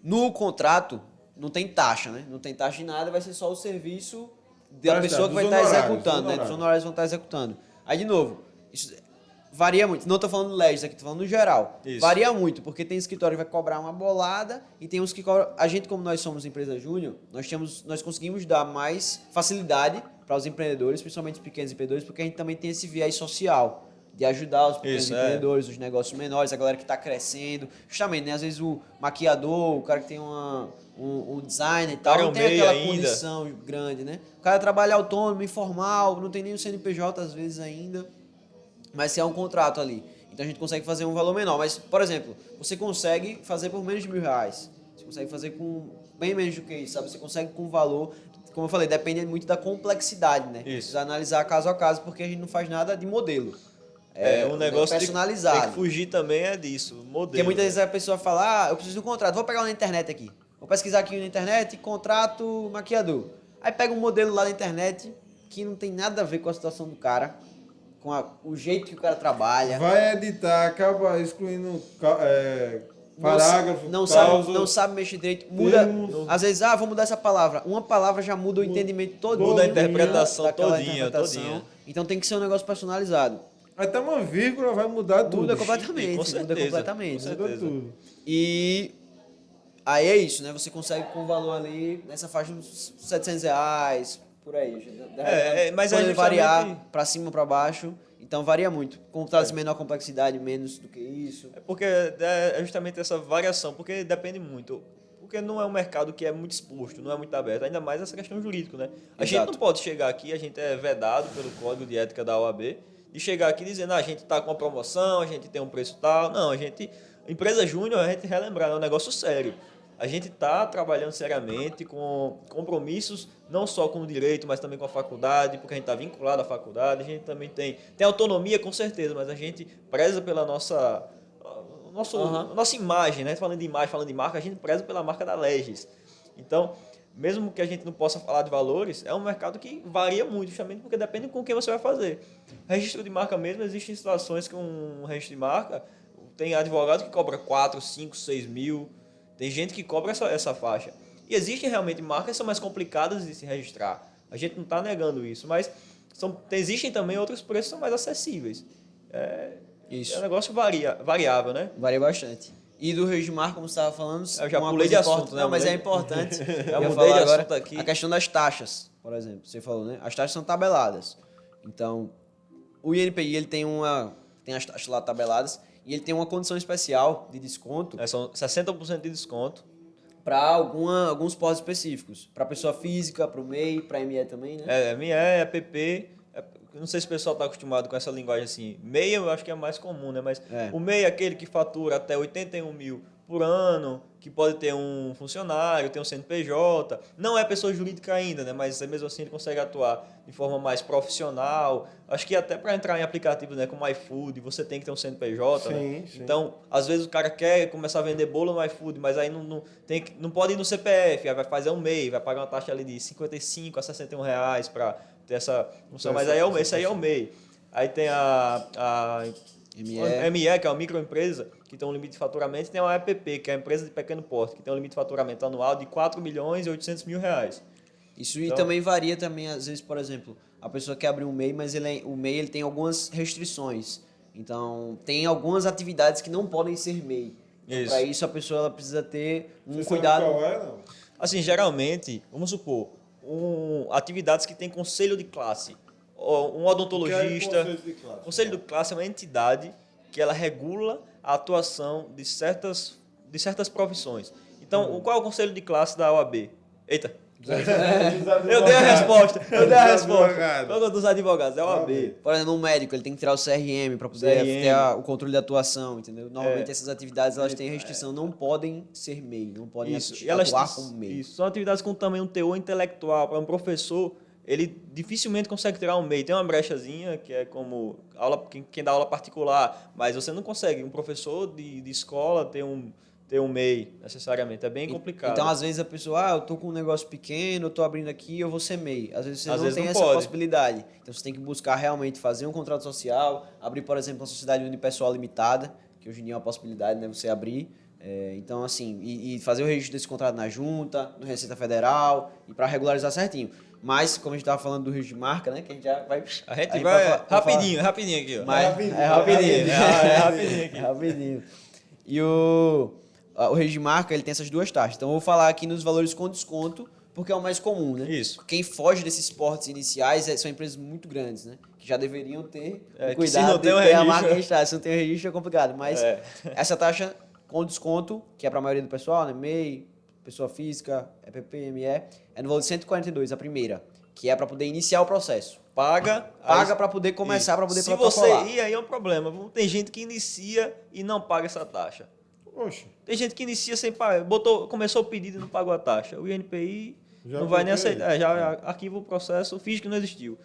No contrato, não tem taxa, né? Não tem taxa de nada, vai ser só o serviço da Prestado, pessoa que vai dos estar honorários, executando, dos né? Os honorários. honorários vão estar executando. Aí, de novo, isso varia muito. Não estou falando do Legis aqui, estou falando no geral. Isso. Varia muito, porque tem escritório que vai cobrar uma bolada e tem uns que cobram... A gente, como nós somos empresa júnior, nós conseguimos dar mais facilidade para os empreendedores, principalmente os pequenos empreendedores, porque a gente também tem esse viés social de ajudar os pequenos Isso, empreendedores, os negócios menores, a galera que está crescendo. Justamente, né? Às vezes o maquiador, o cara que tem um designer e tal, cara é não o tem meio aquela ainda. condição grande, né? O cara trabalha autônomo, informal, não tem nem o CNPJ às vezes ainda, mas se é um contrato ali. Então a gente consegue fazer um valor menor. Mas, por exemplo, você consegue fazer por menos de R$1.000. Você consegue fazer com bem menos do que isso, sabe? Você consegue com valor... Como eu falei, depende muito da complexidade, né? Isso. Precisa analisar caso a caso, porque a gente não faz nada de modelo. É um negócio personalizado. tem que fugir também é disso, modelo. Porque muitas né? vezes a pessoa fala, eu preciso de um contrato, vou pegar um na internet aqui. Vou pesquisar aqui na internet, contrato maquiador. Aí pega um modelo lá na internet que não tem nada a ver com a situação do cara, com o jeito que o cara trabalha. Vai editar, acaba excluindo Não parágrafo, não causa, sabe mexer direito, muda, termos. às vezes, vou mudar essa palavra. Uma palavra já muda o entendimento todo. Muda a interpretação daquela todinha. Então tem que ser um negócio personalizado. Até uma vírgula vai mudar tudo. Muda completamente, Com muda certeza, completamente. com Muda certeza. tudo. E aí é isso, né? Você consegue com o valor ali, nessa faixa de uns R$700, por aí. Mas pode é justamente- variar pra cima ou pra baixo, então varia muito. Computados de menor complexidade, menos do que isso. É porque é justamente essa variação, porque depende muito. Porque não é um mercado que é muito exposto, não é muito aberto, ainda mais essa questão jurídica, né? A gente Exato. não pode chegar aqui, a gente é vedado pelo Código de Ética da OAB, e chegar aqui dizendo, a gente está com uma promoção, a gente tem um preço tal. Não, empresa júnior, a gente relembrar, é um negócio sério. A gente está trabalhando seriamente com compromissos, não só com o direito, mas também com a faculdade, porque a gente está vinculado à faculdade, a gente também tem autonomia, com certeza, mas a gente preza pela nossa imagem, né? Falando de imagem, falando de marca, a gente preza pela marca da Legis. Então, mesmo que a gente não possa falar de valores, é um mercado que varia muito, justamente porque depende com quem você vai fazer. Registro de marca mesmo, existem situações que um registro de marca, tem advogado que cobra 4, 5, 6 mil, tem gente que cobra essa faixa. E existem realmente marcas que são mais complicadas de se registrar. A gente não está negando isso, mas existem também outros preços que são mais acessíveis. Isso. É um negócio variável, né? Varia bastante. E do registro de marca, como você estava falando... Eu já uma pulei coisa de assunto, né? Não, mas é Mudei. importante. Já Eu ia mudei falar de agora assunto aqui. a questão das taxas, por exemplo. Você falou, né? As taxas são tabeladas. Então, o INPI, ele tem as taxas lá tabeladas e ele tem uma condição especial de desconto São 60% de desconto. para alguns portos específicos. Para pessoa física, para o MEI, para a ME também, né? ME, EPP. Não sei se o pessoal está acostumado com essa linguagem assim. MEI eu acho que é mais comum, né? Mas o MEI é aquele que fatura até 81 mil por ano, que pode ter um funcionário, ter um CNPJ. Não é pessoa jurídica ainda, né? Mas mesmo assim ele consegue atuar de forma mais profissional. Acho que até para entrar em aplicativos, né, como iFood, você tem que ter um CNPJ, né? Sim. Então, às vezes o cara quer começar a vender bolo no iFood, mas aí não pode ir no CPF, aí vai fazer um MEI, vai pagar uma taxa ali de 55 a 61 reais para ter essa função. Mas aí esse aí é o MEI. Aí tem a ME, que é uma microempresa, que tem um limite de faturamento, e tem a EPP, que é a empresa de pequeno porte, que tem um limite de faturamento anual de 4 milhões e 800 mil reais. Isso e também varia também, às vezes, por exemplo, a pessoa quer abrir um MEI, mas o MEI ele tem algumas restrições. Então, tem algumas atividades que não podem ser MEI. Então, para isso, a pessoa ela precisa ter um Você cuidado. sabe qual é, não? Assim, geralmente, vamos supor, atividades que têm conselho de classe, um odontologista. Conselho de classe. Conselho de classe é uma entidade que ela regula a atuação de certas profissões. Então, qual é o conselho de classe da OAB? Eita! Eu dei a resposta. Qual é dos advogados? É a OAB. Por exemplo, um médico, ele tem que tirar o CRM para poder CRM. ter o controle de atuação, entendeu? Normalmente essas atividades elas têm restrição, não podem ser MEI, não podem E elas atuar como MEI. isso, são atividades com também um teor intelectual. Para um professor, ele dificilmente consegue tirar um MEI. Tem uma brechazinha, que é como quem dá aula particular, mas você não consegue. Um professor de escola ter um MEI, necessariamente. É bem complicado. Então, às vezes, a pessoa, eu tô com um negócio pequeno, eu tô abrindo aqui, eu vou ser MEI. Às vezes, você Às não vezes tem não essa pode. possibilidade. Então, você tem que buscar realmente fazer um contrato social, abrir, por exemplo, uma sociedade unipessoal limitada, que hoje em dia é uma possibilidade, né, você abrir. Então, assim, e fazer o registro desse contrato na junta, no Receita Federal, e para regularizar certinho. Mas, como a gente estava falando do registro de marca, né, que a gente já vai... A gente aí vai pra falar- rapidinho aqui, ó. Mas, rapidinho, é rapidinho. é rapidinho aqui. É rapidinho. E o registro de marca, ele tem essas duas taxas. Então, eu vou falar aqui nos valores com desconto, porque é o mais comum, né? Isso. Quem foge desses portes iniciais são empresas muito grandes, né? Que já deveriam ter É, que cuidado se não de tem o ter a registro- marca registrada. Se não tem o registro, é complicado. Mas essa taxa com desconto, que é para a maioria do pessoal, né? MEI, pessoa física, EPP, ME, é no valor de 142, a primeira, que é para poder iniciar o processo. Paga Para poder começar, para poder Se protocolar. você ir, aí é um problema. Tem gente que inicia e não paga essa taxa. Oxe, Tem gente que inicia sem pagar. Começou o pedido e não pagou a taxa. O INPI Já não vai nem bloqueia. aceitar. Já arquiva o processo, finge que não existiu.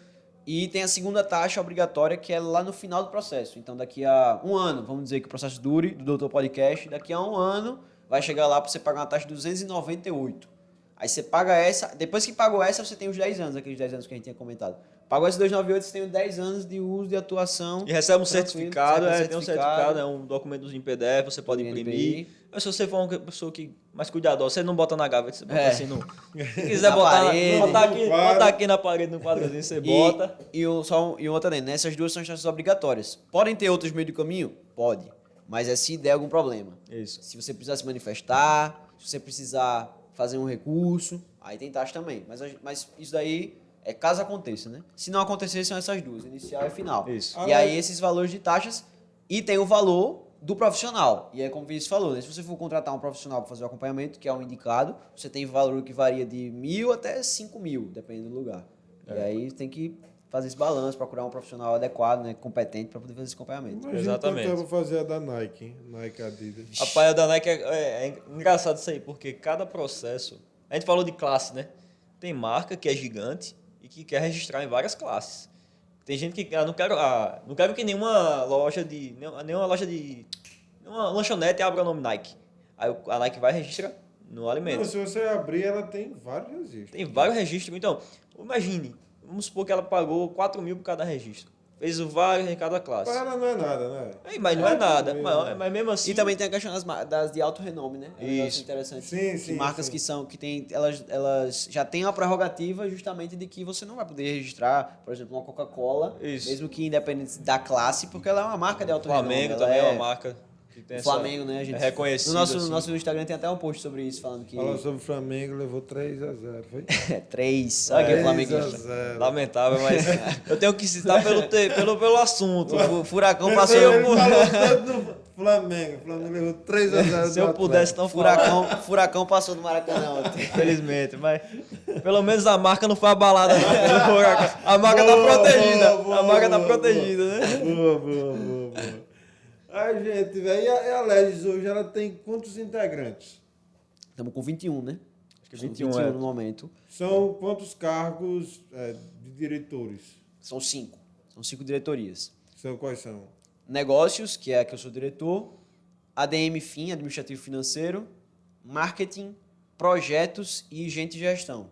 E tem a segunda taxa obrigatória, que é lá no final do processo. Então, daqui a um ano, vamos dizer que o processo dure, do Doutor Podcast, daqui a um ano, vai chegar lá para você pagar uma taxa de 298. Aí você paga essa, depois que pagou essa, você tem os 10 anos, aqueles 10 anos que a gente tinha comentado. Pagou esse 298, você tem 10 anos de uso, de atuação. E recebe um tranquilo, certificado, recebe tem um certificado, é um documento em PDF, você pode imprimir. Mas se você for uma pessoa que mais cuidadosa, você não bota na gaveta, você bota assim no... Se quiser Na botar, parede, botar aqui na parede, no quadrozinho, você bota. E um outro adendo, né? Essas duas são instâncias obrigatórias. Podem ter outros meio de caminho? Pode. Mas é se der algum problema. Isso. Se você precisar se manifestar, se você precisar fazer um recurso, aí tem taxa também. Mas isso daí é caso aconteça, né? Se não acontecer, são essas duas, inicial e final. Isso. E aí esses valores de taxas e tem o valor do profissional. E é como o Vinícius falou, né? Se você for contratar um profissional para fazer o acompanhamento, que é um indicado, você tem valor que varia de 1.000 até 5.000, dependendo do lugar. E aí tem que fazer esse balanço, procurar um profissional adequado, né, competente para poder fazer esse acompanhamento. Imagina Exatamente. quanto é pra fazer a da Nike, hein? Nike Adidas. A paia da Nike é engraçado isso aí, porque cada processo... A gente falou de classe, né? Tem marca que é gigante e que quer registrar em várias classes. Tem gente que... não quero que nenhuma loja de... Nenhuma lanchonete abra o nome Nike. Aí a Nike vai e registra no alimento. Não, se você abrir, ela tem vários registros. Tem vários registros. Então, imagine, vamos supor que ela pagou 4.000 por cada registro. Fez vários em cada classe. Para ela não é nada, né? Mas não é nada. mesmo. Mas mesmo assim... E também tem a questão das de alto renome, né? É um negócio Isso. interessante. Sim, sim, marcas sim. que tem, elas já têm a prerrogativa justamente de que você não vai poder registrar, por exemplo, uma Coca-Cola, Isso. mesmo que independente da classe, porque ela é uma marca de alto renome. Flamengo Ela também é uma marca que tem O Flamengo, né? A gente, é reconhecido. No nosso, assim. nosso Instagram tem até um post sobre isso, falando que... Falou sobre o Flamengo, levou 3-0, foi? 3. Olha que é Flamengo. 3-0. Lamentável, mas eu tenho que citar pelo assunto. O Furacão Ele passou... falou tanto do Flamengo. O Flamengo levou 3-0. Se eu pudesse não falar, Furacão passou do Maracanã ontem. infelizmente, mas pelo menos a marca não foi abalada. Não. A marca tá protegida. A marca tá protegida, né? Boa. Ai, gente, velho, e a Legis hoje, ela tem quantos integrantes? Estamos com 21, né? Acho que São 21 no momento. São quantos cargos de diretores? São 5. São 5 diretorias. Quais são? Negócios, que é a que eu sou diretor. ADM FIM, Administrativo Financeiro. Marketing, Projetos e Gente de Gestão.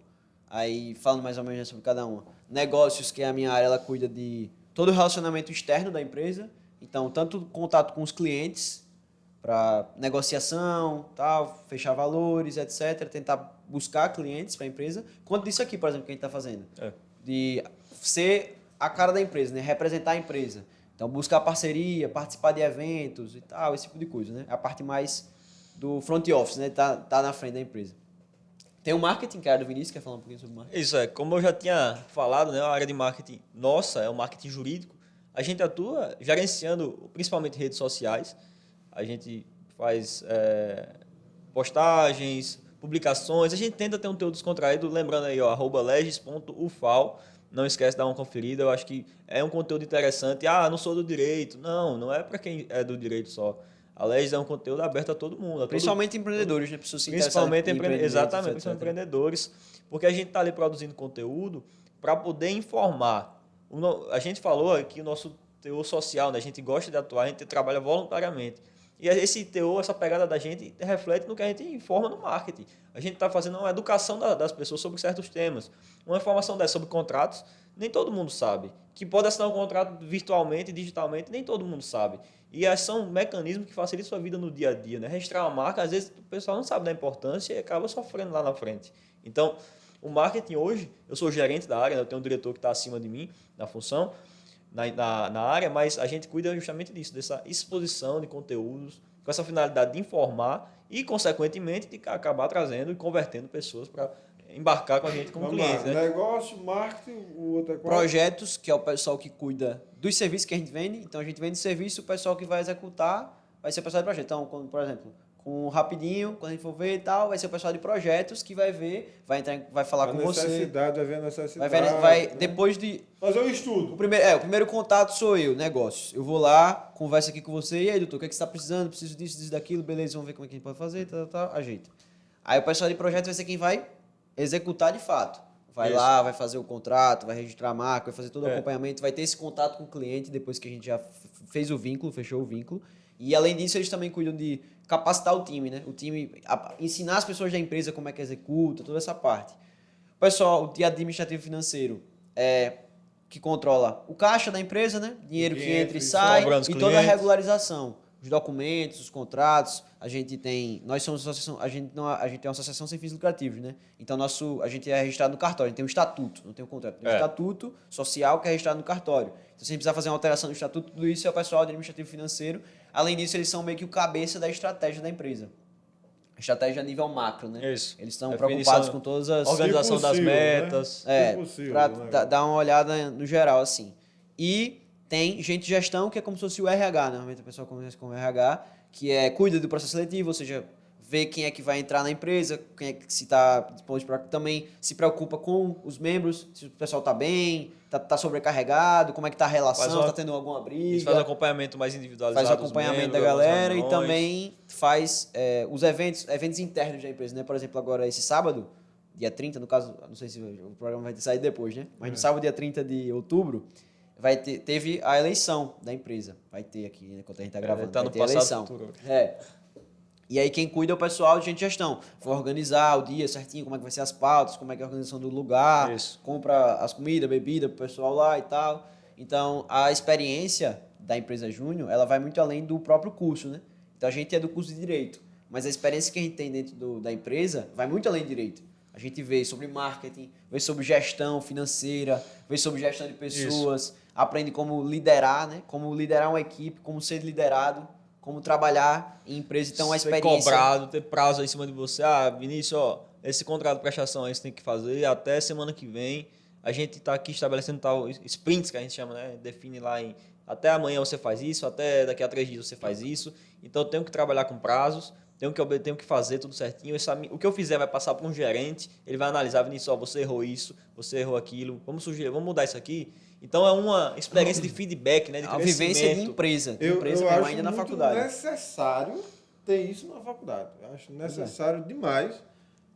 Aí, falando mais ou menos sobre cada uma. Negócios, que é a minha área, ela cuida de todo o relacionamento externo da empresa. Então, tanto contato com os clientes, para negociação, tal, fechar valores, etc. Tentar buscar clientes para a empresa. Quanto disso aqui, por exemplo, que a gente está fazendo. De ser a cara da empresa, né? Representar a empresa. Então, buscar parceria, participar de eventos e tal, esse tipo de coisa, né? A parte mais do front office, né? Tá na frente da empresa. Tem o marketing, que é a área do Vinícius, quer falar um pouquinho sobre marketing? Isso como eu já tinha falado, né? A área de marketing nossa é o marketing jurídico. A gente atua gerenciando principalmente redes sociais. A gente faz postagens, publicações. A gente tenta ter um conteúdo descontraído. Lembrando aí, @legis.ufal. Não esquece de dar uma conferida. Eu acho que é um conteúdo interessante. Não sou do direito. Não é para quem é do direito só. A Legis é um conteúdo aberto a todo mundo. Principalmente empreendedores, né? Pessoas se Principalmente exatamente, principalmente empreendedores. Porque a gente está ali produzindo conteúdo para poder informar. A gente falou aqui o nosso teor social, né? A gente gosta de atuar, a gente trabalha voluntariamente. E esse teor, essa pegada da gente reflete no que a gente informa no marketing. A gente está fazendo uma educação das pessoas sobre certos temas. Uma informação dessa sobre contratos, nem todo mundo sabe. Que pode assinar um contrato virtualmente, digitalmente, nem todo mundo sabe. E são mecanismos que facilitam a sua vida no dia a dia, né? Registrar uma marca, às vezes o pessoal não sabe da importância e acaba sofrendo lá na frente. Então, o marketing hoje, eu sou gerente da área, né? Eu tenho um diretor que está acima de mim na função, na área, mas a gente cuida justamente disso, dessa exposição de conteúdos, com essa finalidade de informar e, consequentemente, de acabar trazendo e convertendo pessoas para embarcar com a gente como cliente. Né? Negócio, marketing, o outro é qual? Projetos, que é o pessoal que cuida dos serviços que a gente vende. Então, a gente vende serviço, o pessoal que vai executar vai ser o pessoal de projeto. Então, por exemplo, com o Rapidinho, quando a gente for ver e tal, vai ser o pessoal de projetos que vai ver, vai falar com você. Vai ver a necessidade. Vai depois de... Fazer um estudo. O primeiro contato sou eu, negócios. Eu vou lá, converso aqui com você. E aí, doutor, o que é que você está precisando? Preciso disso, daquilo. Beleza, vamos ver como é que a gente pode fazer. Ajeita. Aí o pessoal de projetos vai ser quem vai executar de fato. Vai lá, vai fazer o contrato, vai registrar a marca, vai fazer todo o acompanhamento, vai ter esse contato com o cliente depois que a gente já fez o vínculo, fechou o vínculo. E além disso, eles também cuidam de capacitar o time, né? O time, ensinar as pessoas da empresa como é que executa, toda essa parte. O pessoal de administrativo financeiro que controla o caixa da empresa, né? Dinheiro que entra e sai, sai, cobrando os e toda a clientes. regularização. Os documentos, os contratos, nós somos associação, a gente é uma associação sem fins lucrativos, né? Então a gente é registrado no cartório, a gente tem um estatuto, não tem um contrato, tem um estatuto social que é registrado no cartório. Então se a gente precisar fazer uma alteração no estatuto, tudo isso é o pessoal de administrativo financeiro. Além disso, eles são meio que o cabeça da estratégia da empresa. Estratégia a nível macro, né? Isso. Eles estão Definição, preocupados com todas as organização das possível, metas. né? Possível, para né? dar uma olhada no geral, assim. E tem gente de gestão, que é como se fosse o RH, né? Normalmente a pessoa conhece como RH, que cuida do processo seletivo, ou seja, vê quem é que vai entrar na empresa, quem é que se está disposto para... Também se preocupa com os membros, se o pessoal está bem, está sobrecarregado, como é que está a relação, está tendo alguma briga. Isso faz acompanhamento mais individualizado. Faz o acompanhamento da membros, galera e reuniões. também faz os eventos internos da empresa, né? Por exemplo, agora esse sábado, dia 30, no caso, não sei se o programa vai ter saído depois, né? Mas no sábado, dia 30 de outubro, teve a eleição da empresa. Vai ter aqui, né, enquanto a gente está gravando, tá vai no ter a passado eleição. futuro. E aí quem cuida é o pessoal de gente de gestão. Vai organizar o dia certinho, como é que vai ser as pautas, como é que é a organização do lugar, Isso. compra as comidas, bebida pro pessoal lá e tal. Então, a experiência da empresa Júnior, ela vai muito além do próprio curso, né? Então, a gente é do curso de Direito, mas a experiência que a gente tem dentro da empresa vai muito além de Direito. A gente vê sobre marketing, vê sobre gestão financeira, vê sobre gestão de pessoas, aprende como liderar, né? Como liderar uma equipe, como ser liderado, como trabalhar em empresa. Então, a experiência... Ser cobrado, ter prazo aí em cima de você. Ah, Vinícius, ó, esse contrato de prestação aí você tem que fazer até semana que vem. A gente está aqui estabelecendo tal sprints, que a gente chama, né? Define lá em até amanhã você faz isso, até daqui a 3 dias você faz isso. Então, eu tenho que trabalhar com prazos, tenho que fazer tudo certinho. O que eu fizer vai passar para um gerente, ele vai analisar, Vinícius, ó, você errou isso, você errou aquilo, vamos mudar isso aqui. Então, é uma experiência de feedback, né? De a vivência de empresa. Eu mesmo, acho ainda na muito faculdade. necessário ter isso na faculdade. Eu acho necessário demais,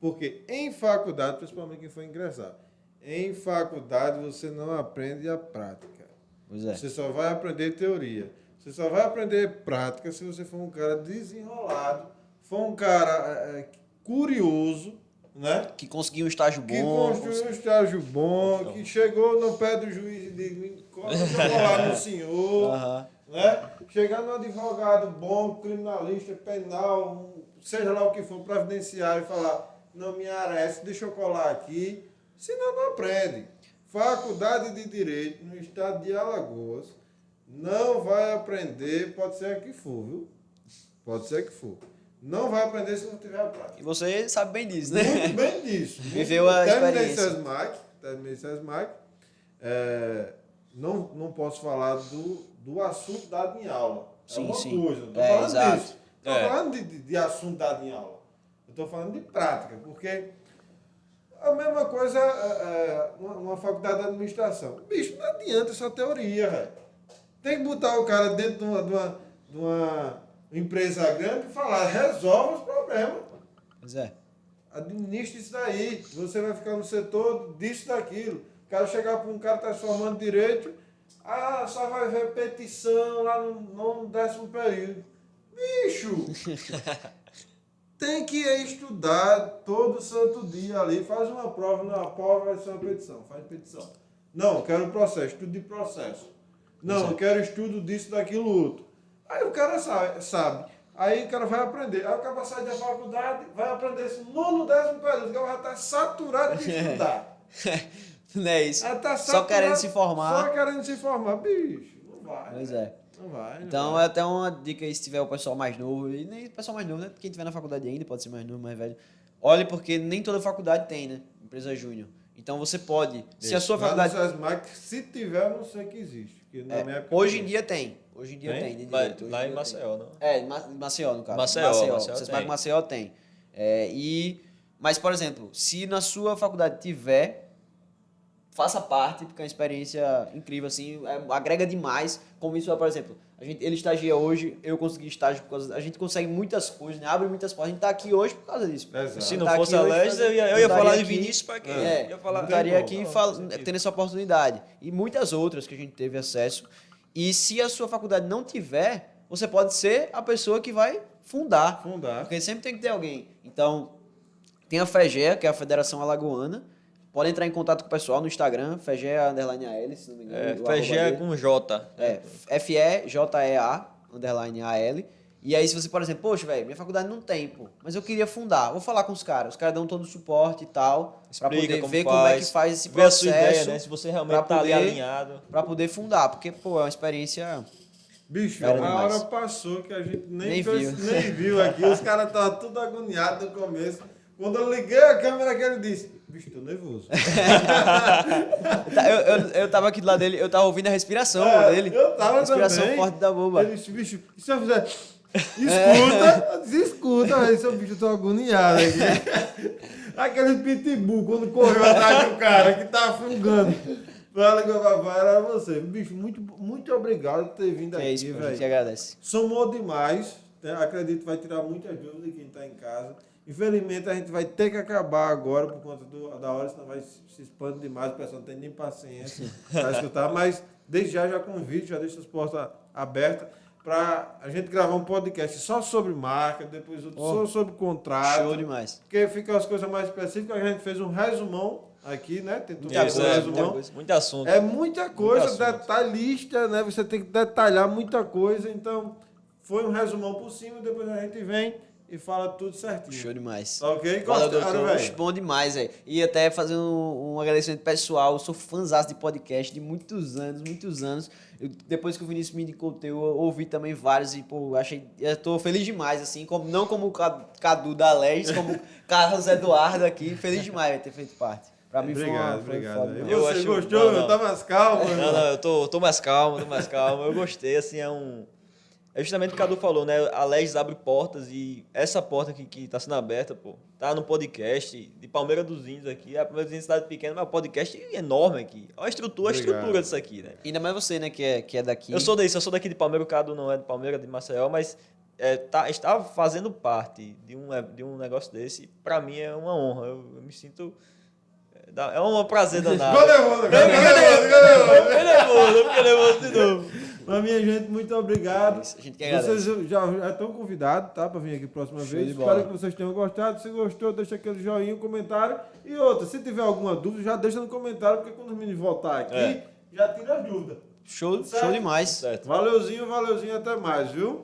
porque em faculdade, principalmente quem for ingressar, em faculdade você não aprende a prática. Pois é. Você só vai aprender teoria. Você só vai aprender prática se você for um cara desenrolado, for um cara curioso, né? Que conseguiu um estágio bom. Que construiu um estágio bom, que chegou no pé do juiz e disse, eu vou lá no senhor, né? Chegar no advogado bom, criminalista, penal, seja lá o que for, previdenciário, e falar, não me arreste, deixa eu colar aqui, senão não aprende. Faculdade de Direito no estado de Alagoas não vai aprender, pode ser que for, viu? Pode ser que for. Não vai aprender se não tiver a prática. E você sabe bem disso, né? Muito bem disso. Viveu a experiência. Terminei SESMAC. Não posso falar do assunto dado em aula. Sim, uma sim. coisa. Não estou falando exato. disso. Não estou falando de assunto dado em aula. Eu estou falando de prática, porque a mesma coisa uma faculdade de administração. Bicho, não adianta essa teoria, velho. Tem que botar o cara dentro de uma empresa grande e falar, resolve os problemas. Pois é. Administre isso daí. Você vai ficar no setor disso, daquilo. O cara chegar para um cara que está se formando direito, só vai ver petição lá no 10º período. Bicho! Tem que estudar todo santo dia ali. Faz uma prova, não, a prova vai ser uma petição. Faz petição. Não, quero processo, estudo de processo. Não, eu quero estudo disso, daquilo, outro. Aí o cara sabe. Aí o cara vai aprender. Aí o cara vai sair da faculdade, vai aprender isso no 10º período. O cara vai estar saturado de estudar. Não é isso. Tá Só querendo se formar. Só querendo se formar. Bicho, não vai. Pois é. Não vai. Então, é até uma dica aí, se tiver o pessoal mais novo, e nem o pessoal mais novo, né? Quem tiver na faculdade ainda, pode ser mais novo, mais velho. Olhe, porque nem toda faculdade tem, né? Empresa Júnior. Então, você pode... Se a sua faculdade... Se tiver, eu não sei que existe. Porque na minha época hoje em dia tem. Hoje em dia tem. de Lá, direito. Hoje lá em em dia Maceió, não? tem. Maceió, no caso. Maceió Sesmac tem. Maceió tem. Mas, por exemplo, se na sua faculdade tiver, faça parte, porque é uma experiência incrível, assim, agrega demais. Como isso, por exemplo, ele estagia hoje, eu consegui estágio por causa... A gente consegue muitas coisas, né? Abre muitas portas. A gente tá aqui hoje por causa disso. Exato. Se não Tá fosse aqui a hoje Legis, eu ia estaria falar de aqui. Vinícius para quem? Ia falar... Não Estaria tem aqui como, tendo essa oportunidade. E muitas outras que a gente teve acesso. E se a sua faculdade não tiver, você pode ser a pessoa que vai fundar. Fundar. Porque sempre tem que ter alguém. Então, tem a FEGEA, que é a Federação Alagoana, Podem entrar em contato com o pessoal no Instagram, FEGEA_AL, se não me engano. FEGEA com J. FEJEA_AL. E aí, se você, por exemplo, poxa, velho, minha faculdade não tem, pô, mas eu queria fundar, vou falar com os caras dão todo o suporte e tal, pra poder ver como é que faz esse ver a sua processo. ideia, né? Se você realmente tá ali alinhado. Pra poder fundar, porque, pô, é uma experiência... Bicho, Era a demais. hora passou que a gente nem viu. viu aqui. Os caras estavam tudo agoniados no começo. Quando eu liguei a câmera, que ele disse: bicho, tô nervoso. Eu tava aqui do lado dele, eu tava ouvindo a respiração dele. Eu tava respiração também. forte da boba. Ele disse: bicho, e se eu fizer. Escuta, escuta, velho. Seu bicho, eu tô agoniado aqui. Aquele pitbull, quando correu atrás do cara que tava fungando. Fala que eu era você. Bicho, muito obrigado por ter vindo aqui, É isso, pô, a gente velho. agradece. Somou demais. Né? Acredito que vai tirar muitas dúvidas de quem está em casa. Infelizmente, a gente vai ter que acabar agora por conta da hora, senão vai se expande demais. O pessoal não tem nem paciência para escutar. Mas, desde já convido, já deixo as portas abertas para a gente gravar um podcast só sobre marca, depois outro só sobre contrato. Show demais. Porque ficam as coisas mais específicas. A gente fez um resumão aqui, né? Tentou Muita fazer um coisa, resumão. muito assunto. É muita coisa, Muito assunto. detalhista, né? Você tem que detalhar muita coisa. Então, foi um resumão por cima, depois a gente vem e fala tudo certinho. Show demais. Tá ok? Valeu, Gostaram, doutor. velho? Bom demais, velho. E até fazer um agradecimento pessoal. Eu sou fãzaço de podcast de muitos anos. Depois que o Vinícius me indicou o teu, eu ouvi também vários e, pô, eu tô feliz demais, assim, não como o Cadu da Legis, como o Carlos Eduardo aqui. Feliz demais de ter feito parte. Pra mim Obrigado, foi obrigado. foda E demais. Eu você acho- gostou? não. Tá mais calmo? Não, eu tô mais calmo, Eu gostei, assim, é justamente o que o Cadu falou, né? A Legis abre portas e essa porta aqui que tá sendo aberta, pô, tá no podcast de Palmeira dos Índios aqui. A Palmeira dos Índios é cidade pequena, mas o podcast é enorme aqui. Olha a estrutura disso aqui, né? Ainda mais você, né, que é daqui. Eu sou daqui de Palmeira, o Cadu não é de Palmeira, de Maceió, mas está fazendo parte de um negócio desse. Pra mim é uma honra, eu me sinto... É um prazer danado. Ficou nervoso, Eu fiquei nervoso de novo. Mas, minha gente, muito obrigado. A gente que agradece. Vocês já estão convidados, tá? Para vir aqui próxima Show vez. de bola. Espero que vocês tenham gostado. Se gostou, deixa aquele joinha, comentário. E outra, se tiver alguma dúvida, já deixa no comentário, porque quando os meninos voltar aqui, já tira as dúvidas. Show Certo? demais. Certo. Valeuzinho, até mais, viu?